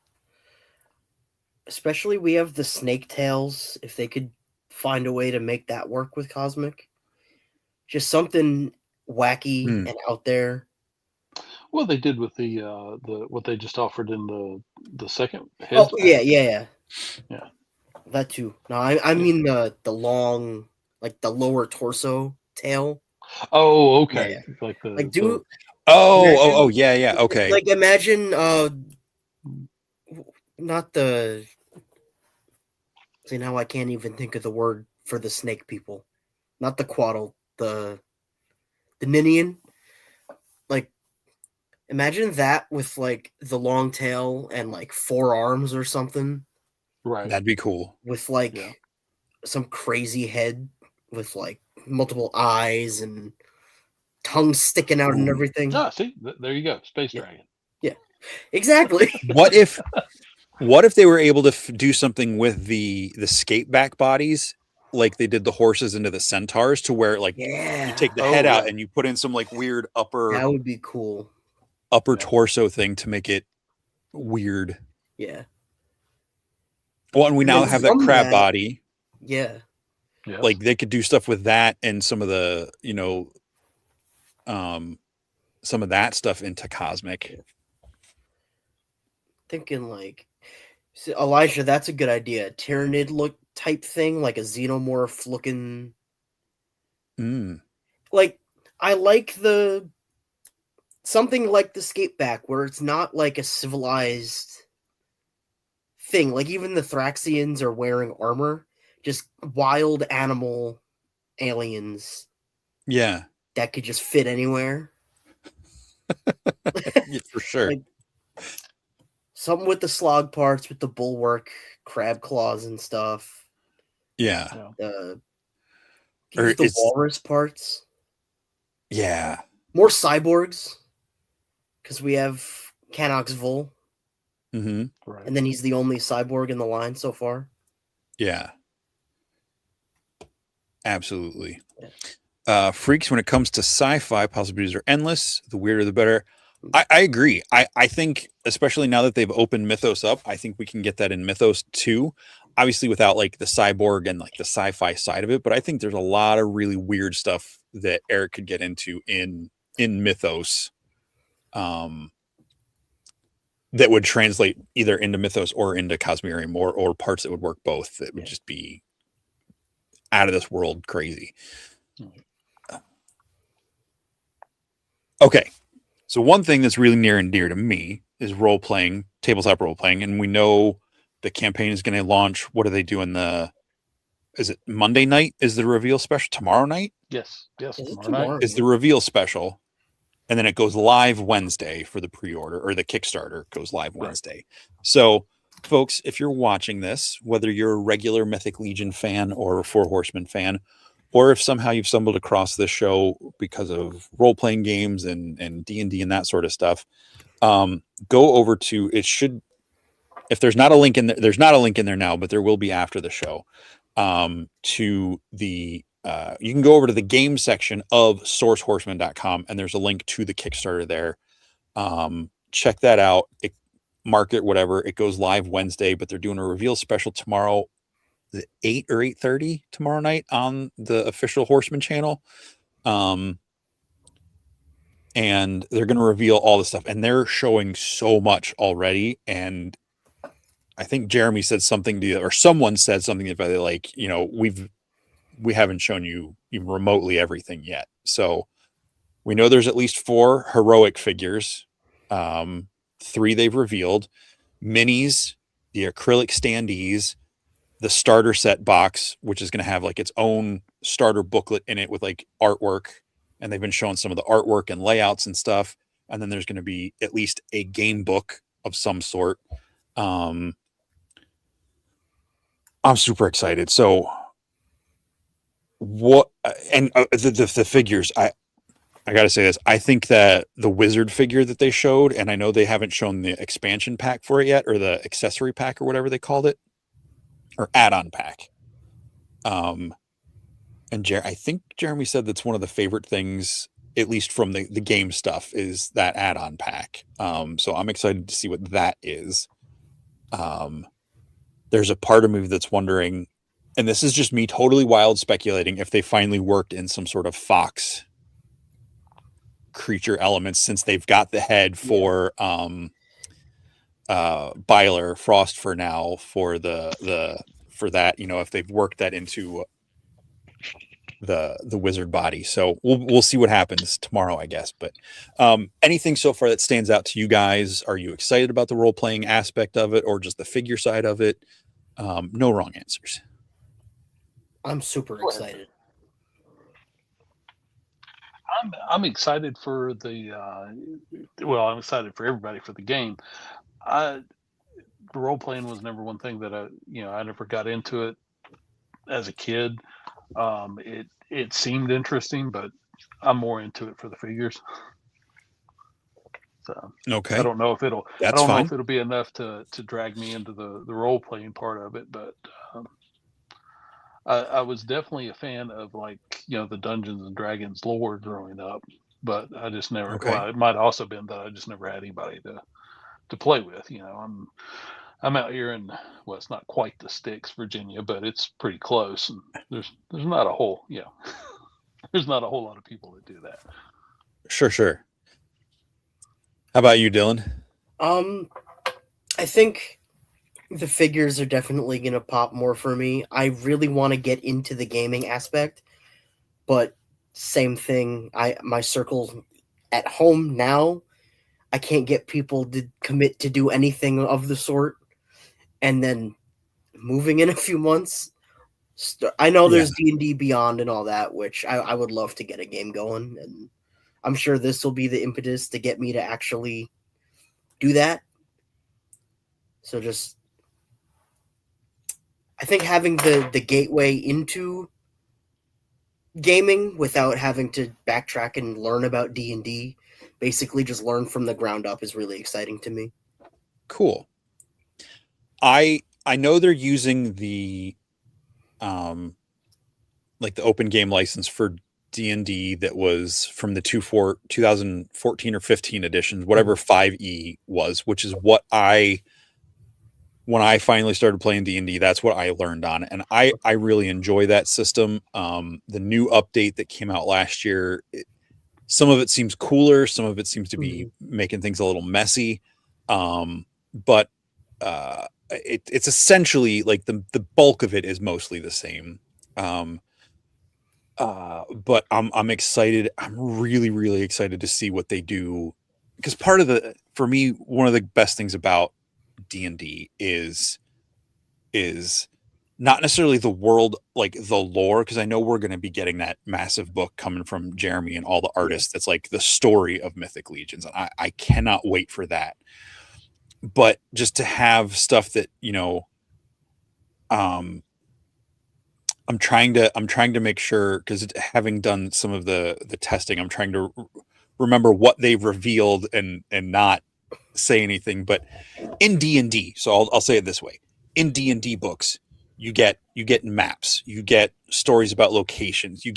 Especially we have the snake tails. If they could find a way to make that work with Cosmic, just something wacky and out there. Well, they did with the what they just offered in the second Oh heads yeah, pack. yeah. Yeah. That too. No, I mean the long, like the lower torso tail. Oh, okay. Yeah. Like the Like do Yeah, okay. like imagine not the see now I can't even think of the word for the snake people. Not the quaddle, the Ninian. Like imagine that with like the long tail and like four arms or something. right. That'd be cool. With like Yeah. some crazy head with like multiple eyes and tongue sticking out and Ooh. everything. Ah, see, there you go, Space Yeah. Dragon. Exactly. What if they were able to do something with the skate back bodies, like they did the horses into the centaurs, to where like you Yeah. take the Oh, head out yeah. and you put in some like weird upper That would be cool. Yeah. torso thing to make it weird. Yeah. Well, and we And now then have that from crab that- body. Yeah. Yes. Like they could do stuff with that and some of the some of that stuff into Cosmic. Thinking like so Elijah, that's a good idea. Tyrannid look type thing, like a xenomorph looking like I like the something like the skate back where it's not like a civilized thing. Like even the Thraxians are wearing armor, just wild animal aliens Yeah. that could just fit anywhere. Yeah, for sure. Like something with the slog parts, with the bulwark, crab claws and stuff. Yeah. The Or the it's- walrus parts. Yeah. More cyborgs. Because we have Canox Vol, Mm-hmm. Right. and then he's the only cyborg in the line so far. Yeah. Absolutely. Yeah. Freaks, when it comes to sci-fi, possibilities are endless. The weirder, the better. I agree. I think, especially now that they've opened Mythos up, I think we can get that in Mythos too. Obviously, without like the cyborg and like the sci-fi side of it, but I think there's a lot of really weird stuff that Eric could get into in Mythos, that would translate either into Mythos or into Cosmerium, or parts that would work both. That would just be out of this world crazy. Okay. So one thing that's really near and dear to me is role-playing, tabletop role-playing. And we know the campaign is going to launch. What are they doing? Is it Monday night? Is the reveal special? Tomorrow night? Yes. Is it Tomorrow tomorrow? night. Is the reveal special. And then it goes live Wednesday for the pre-order, or the Kickstarter goes live Wednesday. So folks, if you're watching this, whether you're a regular Mythic Legion fan or a Four Horsemen fan, or if somehow you've stumbled across this show because of role-playing games and D&D and that sort of stuff, go over to, it should, if there's not a link in there, there's not a link in there now, but there will be after the show, to the, you can go over to the game section of sourcehorseman.com, and there's a link to the Kickstarter there. Check that out. Mark it, whatever. It goes live Wednesday, but they're doing a reveal special tomorrow, 8 or 8:30 tomorrow night on the official Horseman channel. And they're going to reveal all the stuff, and they're showing so much already. And I think Jeremy said something to, or someone said something about it, like, you know, we haven't shown you even remotely everything yet. So we know there's at least 4 heroic figures. 3 they've revealed, minis, the acrylic standees, the starter set box, which is going to have like its own starter booklet in it with like artwork. And they've been showing some of the artwork and layouts and stuff. And then there's going to be at least a game book of some sort. I'm super excited. So what, and the figures, I got to say this. I think that the wizard figure that they showed, and I know they haven't shown the expansion pack for it yet, or the accessory pack or whatever they called it, or add-on pack. And I think Jeremy said that's one of the favorite things, at least from the game stuff, is that add-on pack. So I'm excited to see what that is. There's a part of me that's wondering, and this is just me totally wild speculating, if they finally worked in some sort of fox creature elements, since they've got the head for Byler Frost for now, for for that, you know, if they've worked that into the wizard body. So we'll see what happens tomorrow, I guess. But anything so far that stands out to you guys? Are you excited about the role-playing aspect of it, or just the figure side of it? No wrong answers. I'm super excited. I'm excited for the I'm excited for everybody for the game. The role playing was never one thing that I never got into it as a kid. It seemed interesting, but I'm more into it for the figures. So Okay, I don't know if it'll that's fine. know if it'll be enough to drag me into the role playing part of it, but I was definitely a fan of, like, the Dungeons and Dragons lore growing up, but I just never. Okay. Well, it might also been that I just never had anybody to play with. I'm out here in, well, it's not quite the sticks, Virginia, but it's pretty close, and there's not a whole there's not a whole lot of people that do that. Sure. How about you, Dylan? I think the figures are definitely going to pop more for me. I really want to get into the gaming aspect, but same thing. My circle at home now, I can't get people to commit to do anything of the sort. And then moving in a few months, I know there's D&D Beyond and all that, which I would love to get a game going. And I'm sure this will be the impetus to get me to actually do that. So just, I think having the gateway into gaming without having to backtrack and learn about D&D, basically just learn from the ground up, is really exciting to me. Cool. I know they're using the like the open game license for D&D that was from the 2014 or 15 editions, whatever 5e was, which is what when I finally started playing D&D, that's what I learned on. And I really enjoy that system. The new update that came out last year, some of it seems cooler. Some of it seems to be making things a little messy. But it's essentially like the bulk of it is mostly the same. But I'm excited. I'm really, really excited to see what they do, because for me, one of the best things about D&D is not necessarily the world, like the lore, because I know we're going to be getting that massive book coming from Jeremy and all the artists. That's like the story of Mythic Legions. And I cannot wait for that. But just to have stuff that, I'm trying to make sure, because having done some of the testing, I'm trying to remember what they've revealed and not say anything. But in D&D, so I'll say it this way: in D&D books, you get maps, you get stories about locations, you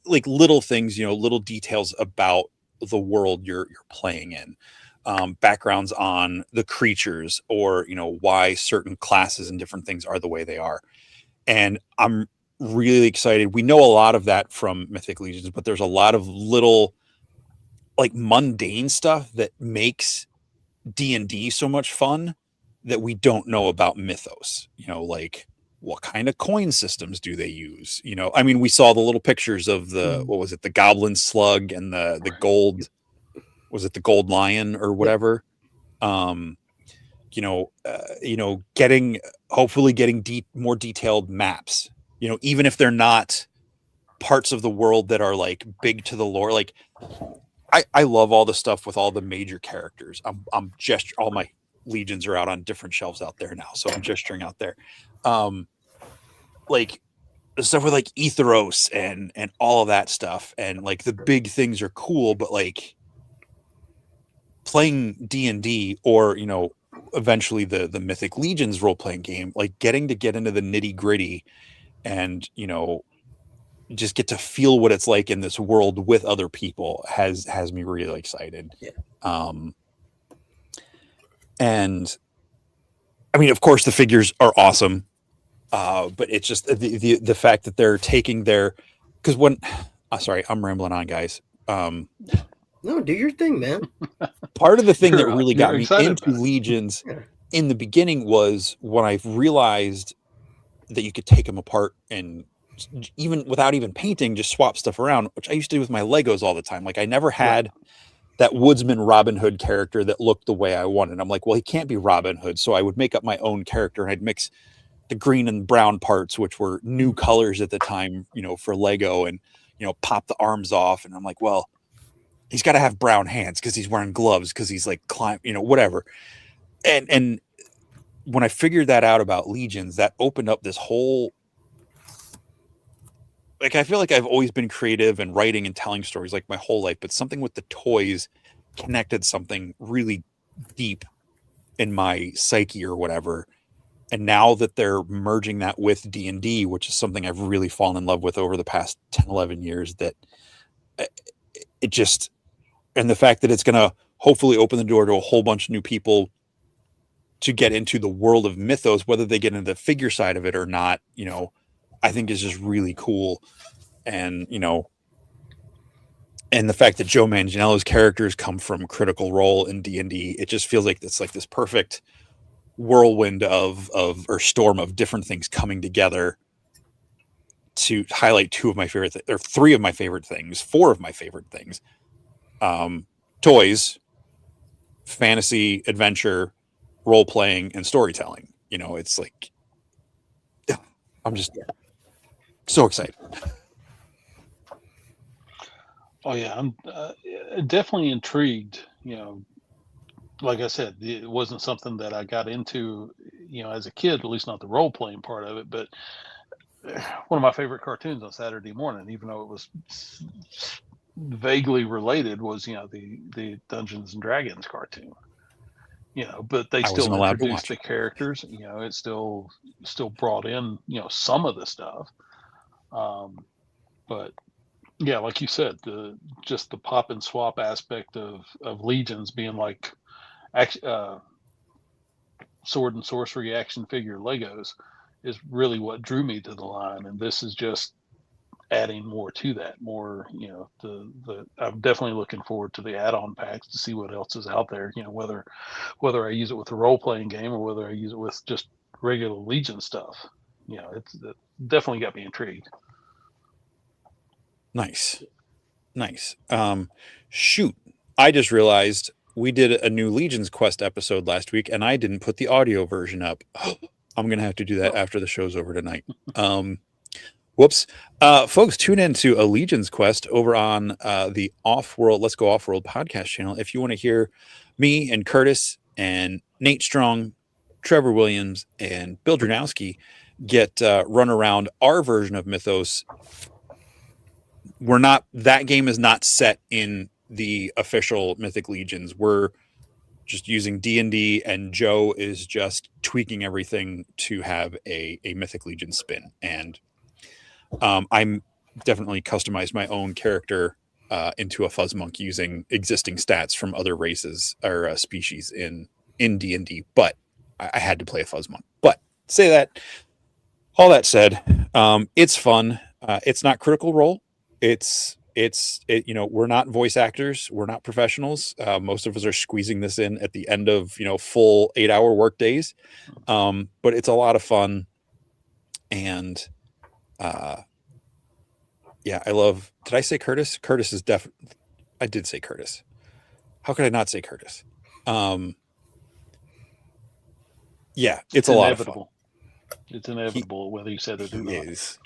like little things, little details about the world you're playing in, backgrounds on the creatures, or why certain classes and different things are the way they are. And I'm really excited. We know a lot of that from Mythic Legions, but there's a lot of little, like, mundane stuff that makes D&D so much fun that we don't know about Mythos. You know, like what kind of coin systems do they use? You know, I mean, we saw the little pictures of the what was it, the Goblin Slug and the gold. Was it the Gold Lion or whatever? Hopefully getting more detailed maps. You know, even if they're not parts of the world that are like big to the lore. Like I love all the stuff with all the major characters. I'm just all my legions are out on different shelves out there now, so I'm gesturing out there. Like the stuff with like Etheros and all of that stuff, and like the big things are cool, but like playing D&D or eventually the Mythic Legions role playing game, like getting to get into the nitty gritty and just get to feel what it's like in this world with other people has me really excited. Yeah. And I mean, of course, the figures are awesome, but it's just the fact that they're taking because when sorry, I'm rambling on, guys. No, do your thing, man. Part of the thing that really got me into Legions Yeah. in the beginning was when I realized that you could take them apart and even without even painting, just swap stuff around, which I used to do with my Legos all the time. Like I never had that woodsman Robin Hood character that looked the way I wanted. I'm like, well, he can't be Robin Hood. So I would make up my own character and I'd mix the green and brown parts, which were new colors at the time, for Lego, and, pop the arms off. And I'm like, well, he's got to have brown hands because he's wearing gloves because he's like whatever. And when I figured that out about Legions, that opened up this whole, like, I feel like I've always been creative and writing and telling stories like my whole life, but something with the toys connected something really deep in my psyche or whatever. And now that they're merging that with D&D, which is something I've really fallen in love with over the past 10, 11 years, that it just, and the fact that it's going to hopefully open the door to a whole bunch of new people to get into the world of Mythos, whether they get into the figure side of it or not, I think is just really cool. And, and the fact that Joe Manganiello's characters come from Critical Role in D&D, it just feels like it's like this perfect whirlwind or storm of different things coming together to highlight two of my favorite or three of my favorite things, four of my favorite things. Toys, fantasy, adventure, role-playing, and storytelling. It's like, I'm just so excited. Oh yeah, I'm definitely intrigued. Like I said, it wasn't something that I got into, as a kid, at least not the role playing part of it. But one of my favorite cartoons on Saturday morning, even though it was vaguely related, was the Dungeons and Dragons cartoon. But they still introduced the characters. It still brought in some of the stuff. But yeah, like you said, the pop and swap aspect of Legions being like sword and sorcery action figure Legos is really what drew me to the line, and this is just adding more to that. More, I'm definitely looking forward to the add-on packs to see what else is out there. Whether I use it with a role-playing game or whether I use it with just regular Legion stuff. It definitely got me intrigued. Nice. Shoot, I just realized we did a new Legions Quest episode last week and I didn't put the audio version up. I'm gonna have to do that after the show's over tonight. Whoops. Folks, tune in to a Legions Quest over on the Let's Go Off-World podcast channel if you want to hear me and Curtis and Nate Strong, Trevor Williams, and Bill Dranowski get run around our version of Mythos. That game is not set in the official Mythic Legions. We're just using D&D, and Joe is just tweaking everything to have a Mythic Legion spin. And I'm definitely customized my own character into a Fuzzmonk using existing stats from other races or species in D&D, but I had to play a Fuzzmonk. But all that said, it's fun. It's not Critical Role. It's we're not voice actors, we're not professionals. Most of us are squeezing this in at the end of full 8-hour work days, but it's a lot of fun. And yeah, I love. Did I say Curtis? Curtis is definitely. I did say Curtis. How could I not say Curtis? Yeah, it's a lot of fun. It's inevitable whether you said it or He not. is.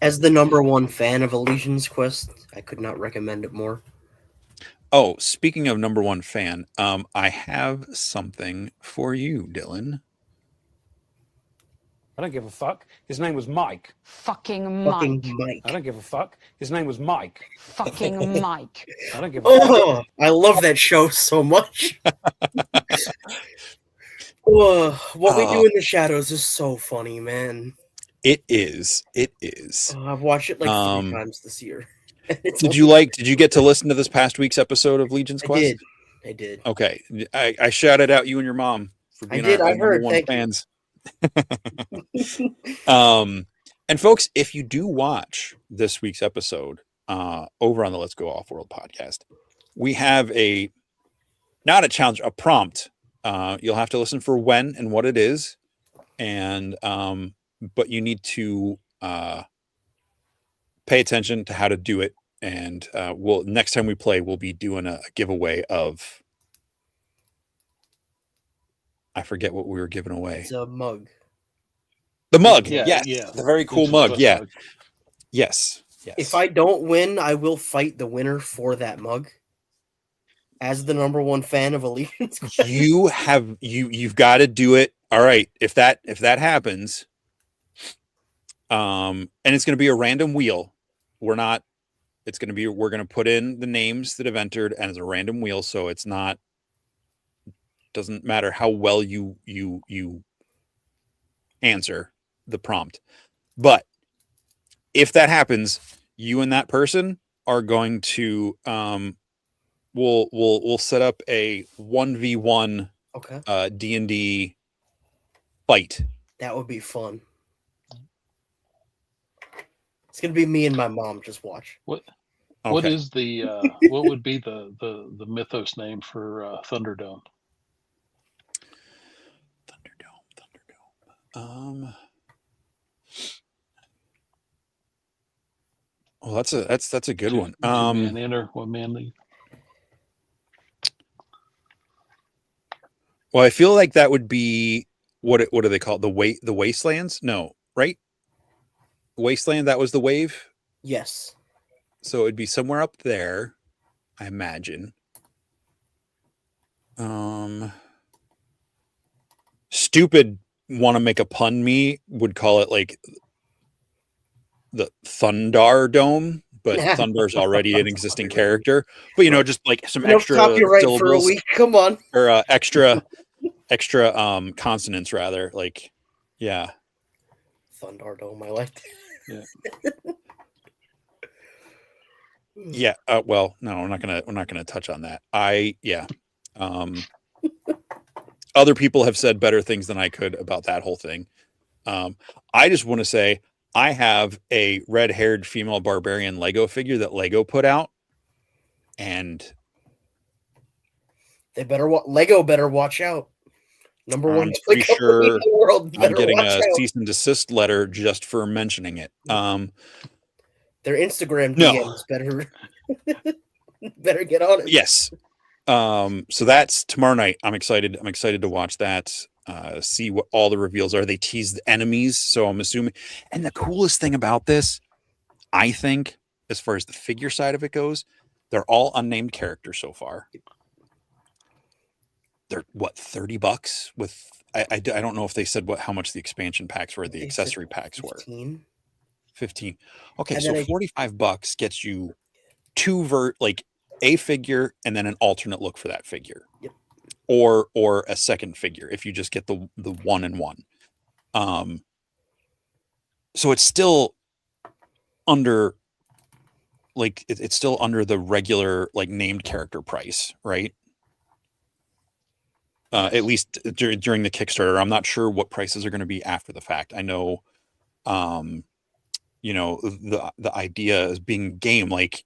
As the #1 fan of Allegiance Quest, I could not recommend it more. Oh, speaking of #1 fan, I have something for you, Dylan. I don't give a fuck. His name was Mike. Fucking Fucking Mike. Mike. I don't give a fuck. His name was Mike. Fucking Mike. I don't give a fuck. Oh, I love that show so much. Whoa, what we do in the shadows is so funny, man. It is. It is. I've watched it like 3 times this year. Did you get to listen to this past week's episode of Legion's Quest? I did. Okay. I shouted out you and your mom for being our heard. #1 Thank fans. And folks, if you do watch this week's episode over on the Let's Go Off-World podcast, we have not a challenge, a prompt. You'll have to listen for when and what it is, and but you need to pay attention to how to do it. And next time we play, we'll be doing a giveaway of, I forget what we were giving away. It's a mug. The mug, Yeah, yes. The very cool mug, yeah. Yes. If I don't win, I will fight the winner for that mug. As the #1 fan of Allegiance, you've got to do it. All right, if that happens, and it's going to be a random wheel. We're going to put in the names that have entered, and it's a random wheel, so it's not. Doesn't matter how well you answer the prompt, but if that happens, you and that person are going to we'll set up a 1v1 D&D fight. That would be fun. It's gonna be me and my mom. Just watch. What is the what would be the mythos name for Thunderdome? Well, that's a good one. Man inner, one man lead. Well, I feel like that would be what do they call it? The wastelands? No, right? Wasteland, that was the wave? Yes. So it'd be somewhere up there, I imagine. Stupid want to make a pun me would call it like the Thundar Dome, but Thundar's already an existing character. But just like some extra copyright syllables for a week. Come on. Or extra consonants rather. Like, yeah. Thundar Dome, I like that. Yeah. Well, no, we're not gonna touch on that. Other people have said better things than I could about that whole thing. I just want to say I have a red-haired female barbarian Lego figure that Lego put out, and they Lego better watch out. #1 I'm pretty sure in the world. I'm getting a cease and desist letter just for mentioning it. Their Instagram DMs better get on it. Yes. So that's tomorrow night. I'm excited to watch that. See what all the reveals are. They teased the enemies, so I'm assuming. And the coolest thing about this, I think, as far as the figure side of it goes, they're all unnamed characters so far. They're what, $30 with I don't know if they said how much the expansion packs were, the accessory packs 15. were. 15. Okay, And so then $45 gets you a figure and then an alternate look for that figure. Yep. Or a second figure if you just get the 1-in-1. So it's still under it's still under the regular named character price, right? At least during the Kickstarter. I'm not sure what prices are going to be after the fact. I know the idea as being game, like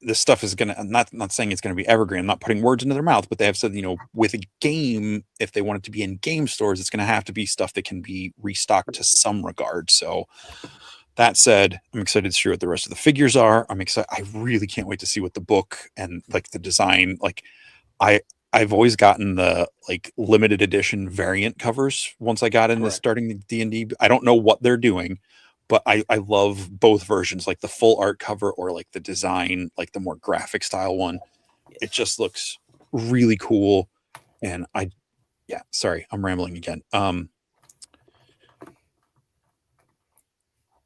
this stuff is gonna, I'm not saying it's gonna be evergreen. I'm not putting words into their mouth, but they have said, with a game, if they want it to be in game stores, it's gonna have to be stuff that can be restocked to some regard. So that said, I'm excited to see what the rest of the figures are. I'm excited. I really can't wait to see what the book and like the design, like I've always gotten the like limited edition variant covers once I got into Correct. starting the D&D. I don't know what they're doing, but I love both versions, like the full art cover or like the design, like the more graphic style one. It just looks really cool. And sorry, I'm rambling again.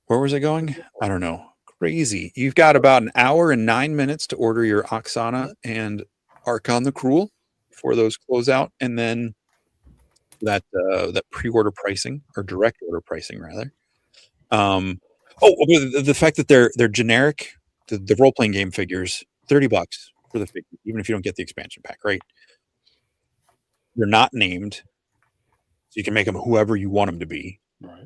Where was I going? I don't know. Crazy. You've got about an hour and 9 minutes to order your Oksana and Archon the Cruel before those close out, and then that pre-order pricing, or direct order pricing rather. The fact that they're generic, the role-playing game figures, $30 for the figure, even if you don't get the expansion pack, right? They're not named, so you can make them whoever you want them to be. Right.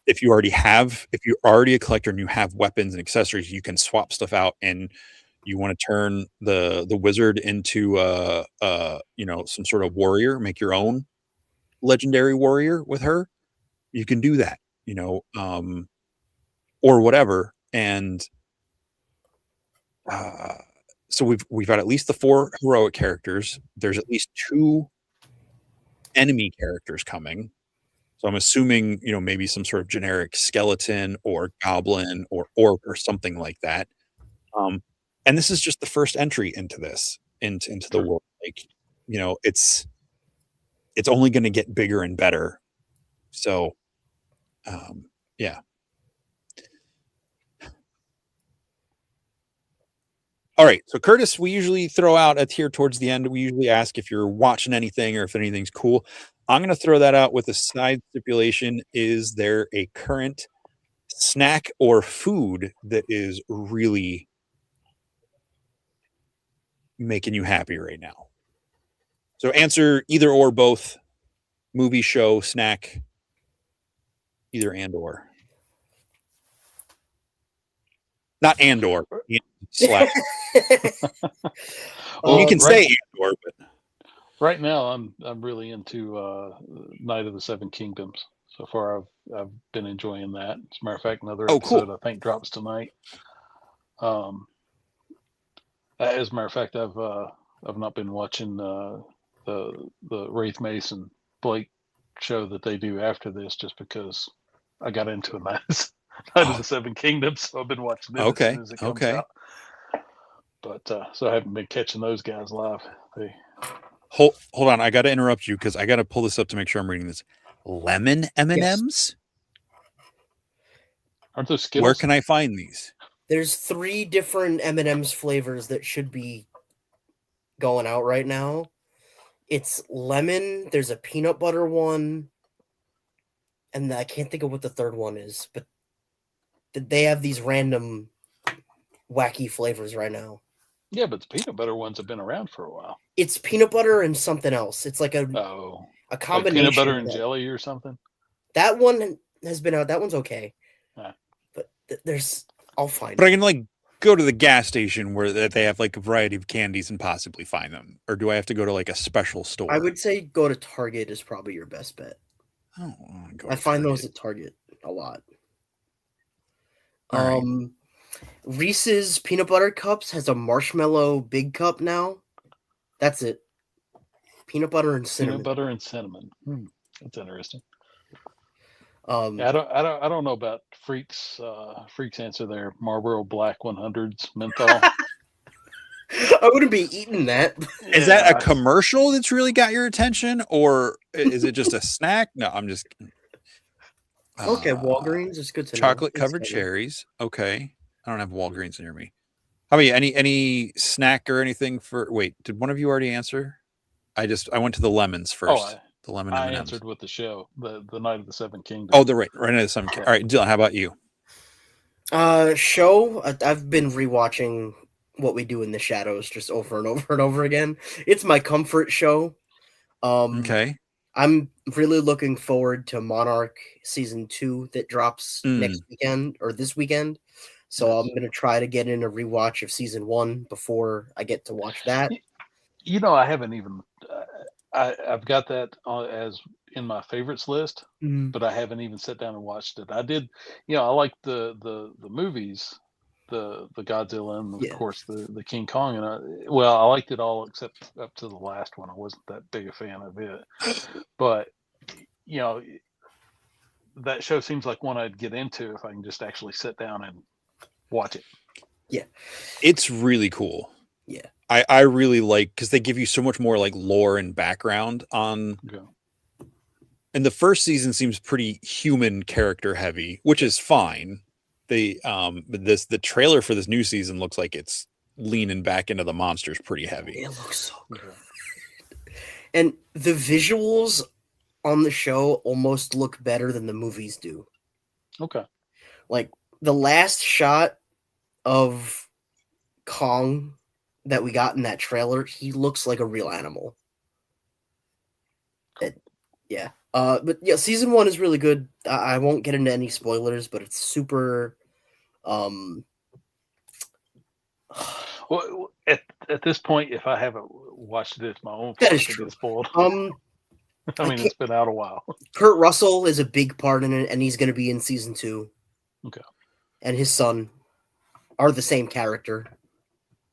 If you're already a collector and you have weapons and accessories, you can swap stuff out, and you want to turn the wizard into some sort of warrior, make your own legendary warrior with her, you can do that, or whatever. And so we've got at least the 4 heroic characters. There's at least 2 enemy characters coming. So I'm assuming, maybe some sort of generic skeleton or goblin or orc or something like that. And this is just the first entry into this, into the world. Like, it's only going to get bigger and better. So, yeah. All right. So Curtis, we usually throw out a tier towards the end. We usually ask if you're watching anything or if anything's cool. I'm going to throw that out with a side stipulation. Is there a current snack or food that is really making you happy right now? So answer either or both. Movie, show, snack, either and or. Not and or. Slash. Well, You can right- say and or, but Right now, I'm really into Night of the Seven Kingdoms. So far, I've been enjoying that. As a matter of fact, another episode cool. I think drops tonight. As a matter of fact, I've not been watching the Wraith Mason Blake show that they do after this, just because I got into Night of the Seven Kingdoms, so I've been watching them as soon as it comes out. But so I haven't been catching those guys live. Hold on, I got to interrupt you because I got to pull this up to make sure I'm reading this. Lemon M&Ms? Yes. Aren't those Skittles? Where can I find these? There's 3 different M&M's flavors that should be going out right now. It's lemon, there's a peanut butter one, and I can't think of what the third one is, but they have these random wacky flavors right now. Yeah, but the peanut butter ones have been around for a while. It's peanut butter and something else. It's like a Like combination. peanut butter of and that. jelly or something? That one has been out. That one's okay. Ah. But there's... I'll find But it. I can like go to the gas station where they have like a variety of candies and possibly find them. Or do I have to go to like a special store? I would say go to Target is probably your best bet. Oh, I find those at Target a lot. All right. Reese's Peanut Butter Cups has a marshmallow big cup now. That's it. Peanut butter and cinnamon. Peanut butter and cinnamon. That's interesting. Yeah, I don't know about Freak's answer there. Marlboro Black 100s menthol. I wouldn't be eating that. Is that a commercial that's really got your attention, or is it just a snack? No, I'm just Okay, Walgreens is good to know. chocolate covered cherries. Okay, I don't have Walgreens near me. How about you? Any snack or anything for? Wait, did one of you already answer? I went to the lemons first. The lemon I M&Ms. answered with the show, the Night of the Seven Kingdoms. Oh, the right into some. All right, Dylan, how about you? Show. I've been rewatching What We Do in the Shadows just over and over and over again. It's my comfort show. Okay. I'm really looking forward to Monarch season 2 that drops next weekend or this weekend. So Yes. I'm gonna try to get in a rewatch of season 1 before I get to watch that. You know, I haven't even. I've got that as in my favorites list, but I haven't even sat down and watched it. I did, you know, I like the movies, the Godzilla and of Yeah. course the King Kong, and I liked it all except up to the last one. I wasn't that big a fan of it, but you know, that show seems like one I'd get into if I can just actually sit down and watch it. It's really cool. Yeah. I really like because they give you so much more like lore and background on. Okay. And the first season seems pretty human character heavy, which is fine. But the trailer for this new season looks like it's leaning back into the monsters pretty heavy. It looks so good. Okay. And the visuals on the show almost look better than the movies do. Okay. Like the last shot of Kong that we got in that trailer, he looks like a real animal. Yeah. But yeah, season 1 is really good. I won't get into any spoilers, but it's super Well, at this point, if I haven't watched it, it's my own That fault is to true. get spoiled. I mean, it's been out a while. Kurt Russell is a big part in it, and he's going to be in season 2. Okay. And his son are the same character.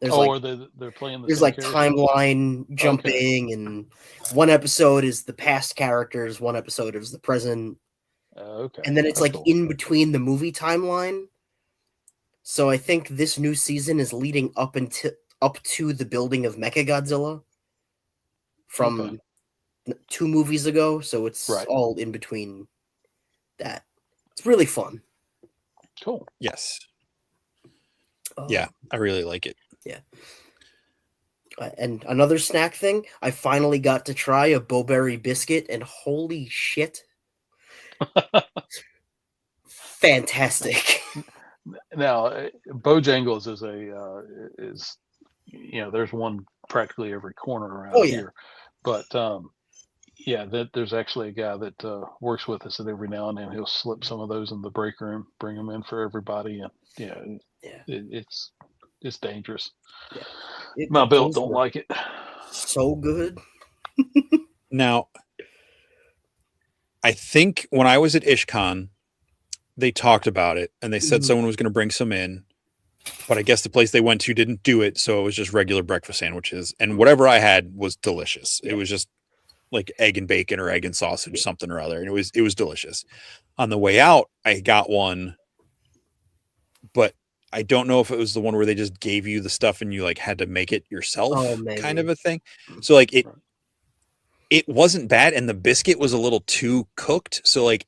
There's they're playing the there's same like character? timeline jumping, and one episode is the past characters, one episode is the present, Okay. and then it's That's like cool. in between the movie timeline. So I think this new season is leading up to the building of Mechagodzilla from 2 movies ago. So it's Right. all in between that. It's really fun. Cool. Yes. Yeah, I really like it. And another snack thing, I finally got to try a Bowberry biscuit, and holy shit. Fantastic. Now, Bojangles is you know, there's one practically every corner around here, but yeah, there's actually a guy that works with us, and every now and then he'll slip some of those in the break room, bring them in for everybody, and it's dangerous. Yeah. My belt those don't were like it. so good. Now, I think when I was at IshCon, they talked about it and they said someone was going to bring some in, but I guess the place they went to didn't do it. So it was just regular breakfast sandwiches, and whatever I had was delicious. It was just like egg and bacon or egg and sausage, something or other. And it was delicious. On the way out, I got one, but I don't know if it was the one where they just gave you the stuff and you like had to make it yourself, kind of a thing. So like it wasn't bad, and the biscuit was a little too cooked. So like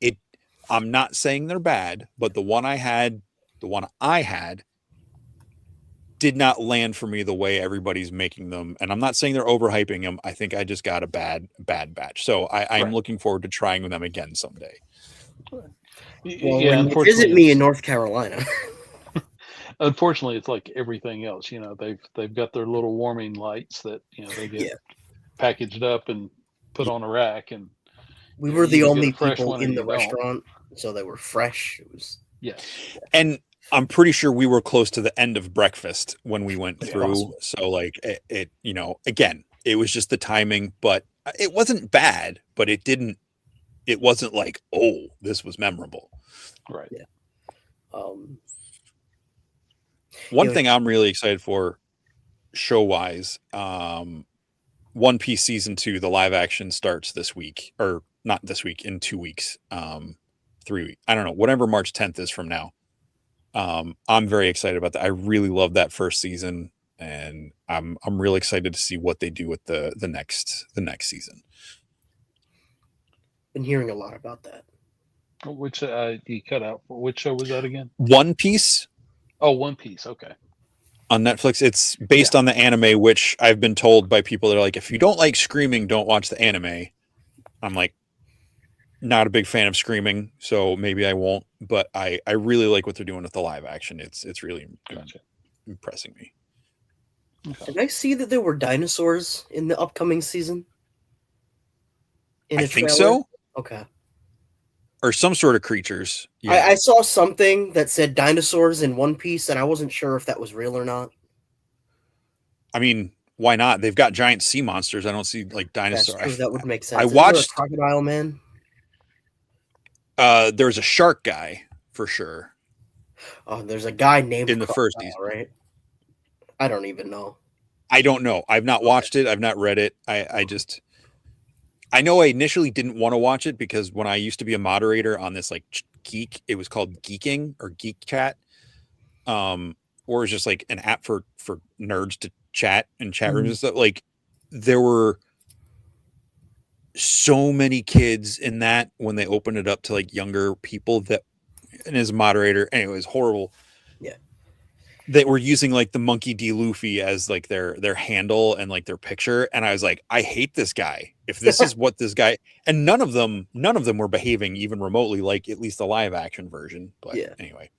I'm not saying they're bad, but the one I had did not land for me the way everybody's making them. And I'm not saying they're overhyping them. I think I just got a bad batch. So I'm looking forward to trying them again someday. Well, Yeah, when you visit me in North Carolina. Unfortunately, it's like everything else. You know, they've got their little warming lights that, you know, they get packaged up and put on a rack, and We were the only fresh people one or in the you don't. restaurant, so they were fresh. It was And I'm pretty sure we were close to the end of breakfast when we went through. possible. So like it, you know, again, it was just the timing, but it wasn't bad, but it wasn't like, oh, this was memorable. Right. Yeah. One thing I'm really excited for show wise, One Piece season 2, the live action starts this week, or not this week, in 2 weeks, 3 weeks. I don't know, whatever March 10th is from now. I'm very excited about that. I really love that first season, and I'm really excited to see what they do with the next season. Been hearing a lot about that. Which you cut out. Which show was that again? One Piece. Oh, One Piece. Okay. On Netflix. It's based on the anime, which I've been told by people that are like, if you don't like screaming, don't watch the anime. I'm like, not a big fan of screaming, so maybe I won't, but I really like what they're doing with the live action. It's really impressing me. Did I see that there were dinosaurs in the upcoming season? in I a think trailer? so, Okay. or some sort of creatures. Yeah, I saw something that said dinosaurs in One Piece, and I wasn't sure if that was real or not. I mean, why not? They've got giant sea monsters. I don't see like That's dinosaur. true. That would make sense. I Isn't there a watched. crocodile man? There was a shark guy for sure Oh, there's a guy named in the first Crocodile, season. right? I don't even know. I don't know. I've not watched it. I've not read it. I know I initially didn't want to watch it because when I used to be a moderator on this like geek, it was called Geeking or Geek Chat, or it was just like an app for nerds to chat in chat rooms and stuff. Like there were so many kids in that when they opened it up to like younger people that, and as a moderator, anyway, it was horrible. Yeah. They were using like the Monkey D. Luffy as like their handle and like their picture, and I was like, I hate this guy. If this is what this guy, and none of them were behaving even remotely like at least the live action version. But Yeah. anyway,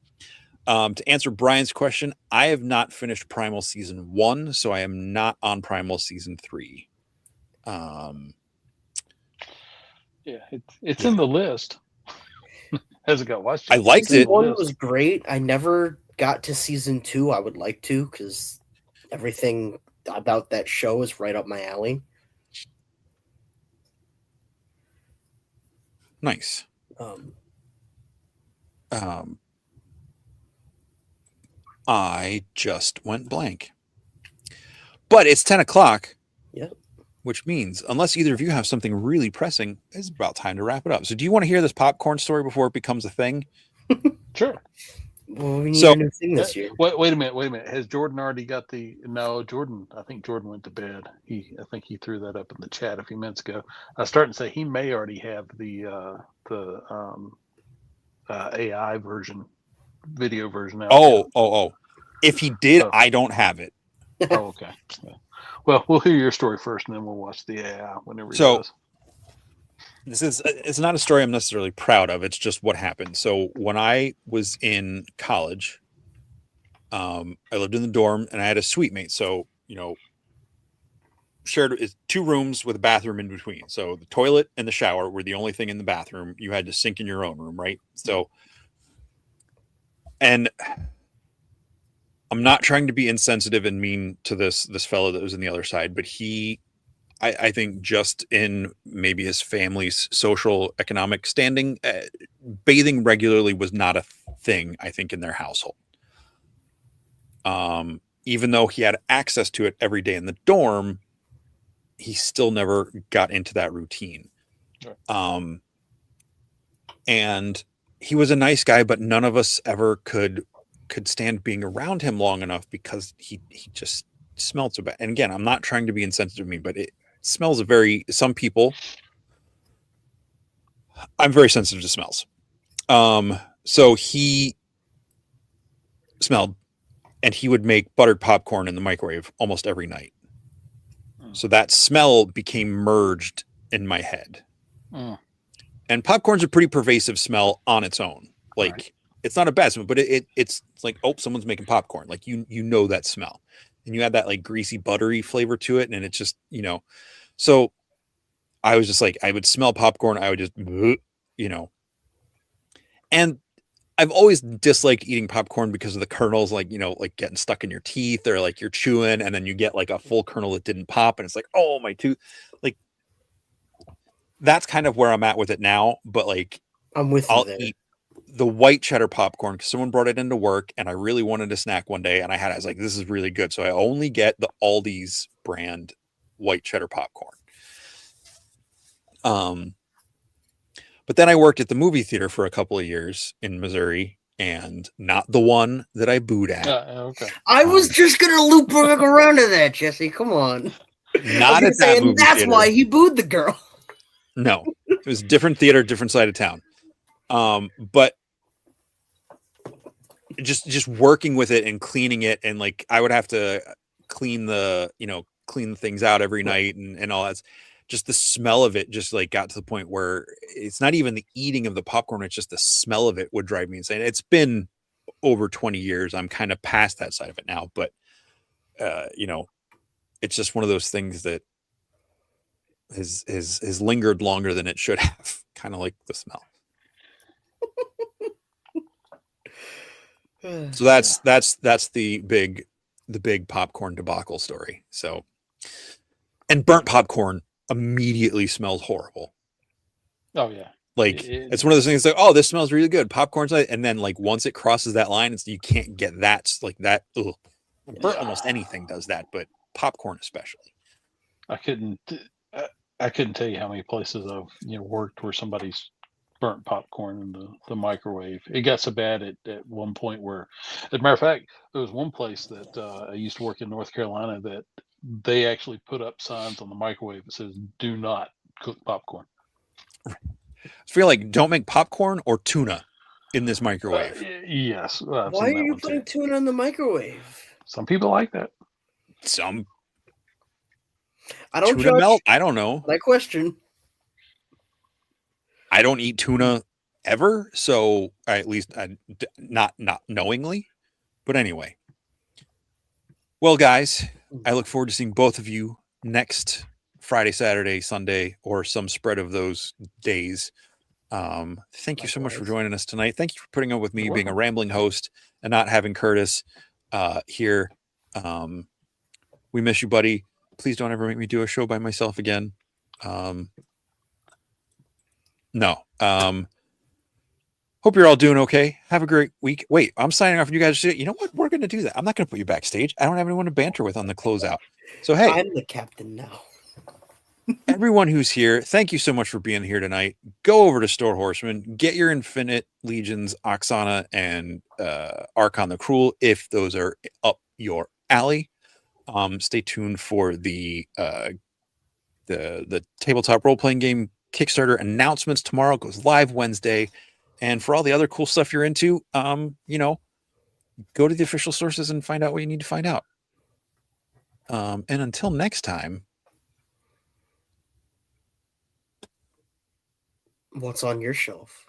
to answer Brian's question, I have not finished Primal season 1, so I am not on Primal season 3. Yeah, it's in the list. Hasn't got watched. I yet. liked Season it. 1 was great. I never got to season 2. I would like to because everything about that show is right up my alley. Nice. I just went blank. But it's 10 o'clock. Yeah. Which means, unless either of you have something really pressing, it's about time to wrap it up. So do you want to hear this popcorn story before it becomes a thing? Sure. Well, we need So- a new thing this year. Wait a minute. Has Jordan already got the? No, Jordan. I think Jordan went to bed. I think he threw that up in the chat a few minutes ago. I was starting to say he may already have the AI version, video version out. Oh. If he did, Oh. I don't have it. Oh, okay. Yeah. Well, we'll hear your story first, and then we'll watch the AI whenever he So- does. It's not a story I'm necessarily proud of. It's just what happened. So when I was in college, I lived in the dorm and I had a suite mate. So, shared is 2 rooms with a bathroom in between. So the toilet and the shower were the only thing in the bathroom. You had to sink in your own room, right? So, and I'm not trying to be insensitive and mean to this fellow that was in the other side, but I think just in maybe his family's social economic standing, bathing regularly was not a thing, I think, in their household. Even though he had access to it every day in the dorm, he still never got into that routine. Sure. And he was a nice guy, but none of us ever could stand being around him long enough because he just smelled so bad. And again, I'm not trying to be insensitive to me, but it smells some people. I'm very sensitive to smells. So he smelled, and he would make buttered popcorn in the microwave almost every night. So that smell became merged in my head. And popcorn's a pretty pervasive smell on its own. Like, Right. It's not a bad smell, but it's like, oh, someone's making popcorn. Like, you know that smell. And you add that like greasy, buttery flavor to it, and it's just, So I was just like, I would smell popcorn. I would just, And I've always disliked eating popcorn because of the kernels, like getting stuck in your teeth, or like you're chewing and then you get like a full kernel that didn't pop, and it's like, oh, my tooth. Like, that's kind of where I'm at with it now. But like, I'm with you I'll there. eat the white cheddar popcorn because someone brought it into work and I really wanted a snack one day, and I was like, this is really good. So I only get the Aldi's brand white cheddar popcorn. But then I worked at the movie theater for a couple of years in Missouri, and not the one that I booed at. Okay. I was just gonna loop back around to that, Jesse. Come on. Not I at was gonna say, that and movie that's theater. why he booed the girl. No, it was a different theater, different side of town. But just working with it and cleaning it, and like I would have to clean the things out every night and all that. Just the smell of it just like got to the point where it's not even the eating of the popcorn, it's just the smell of it would drive me insane. It's been over 20 years. I'm kind of past that side of it now, but it's just one of those things that has lingered longer than it should have, kind of like the smell. So that's the big popcorn debacle story. So, and burnt popcorn immediately smells horrible. Oh yeah. Like it's one of those things like, oh, this smells really good. Popcorn's like, and then like once it crosses that line, you can't get that like that. Ugh. Burnt almost anything does that, but popcorn especially. I couldn't tell you how many places I've worked where somebody's burnt popcorn in the microwave. It got so bad at one point where, as a matter of fact, there was one place that I used to work in North Carolina that they actually put up signs on the microwave that says "Do not cook popcorn." I feel like don't make popcorn or tuna in this microwave. Yes. Why are you putting tuna in the microwave? Some people like that. Some I don't tuna judge. melt. I don't know. I question. I don't eat tuna ever, so at least not knowingly. But anyway, well, guys, I look forward to seeing both of you next Friday, Saturday, Sunday, or some spread of those days. Thank you so much for joining us tonight. Thank you for putting up with me being a rambling host and not having Curtis here. We miss you, buddy. Please don't ever make me do a show by myself again. No. Hope you're all doing okay. Have a great week. Wait, I'm signing off. And you guys, you know what? We're going to do that. I'm not going to put you backstage. I don't have anyone to banter with on the closeout. So, hey, I'm the captain now. everyone who's here, thank you so much for being here tonight. Go over to Store Horseman, get your Infinite Legions, Oksana, and Archon the Cruel if those are up your alley. Stay tuned for the tabletop role-playing game Kickstarter announcements tomorrow. It goes live Wednesday. And for all the other cool stuff you're into, go to the official sources and find out what you need to find out. And until next time, What's on your shelf?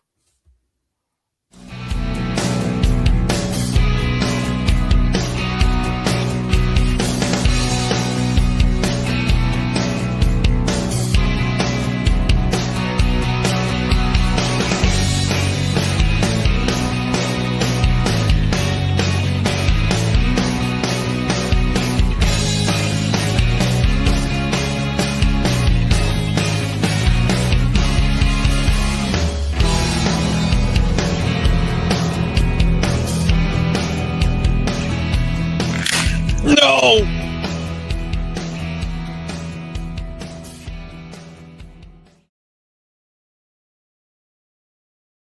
no!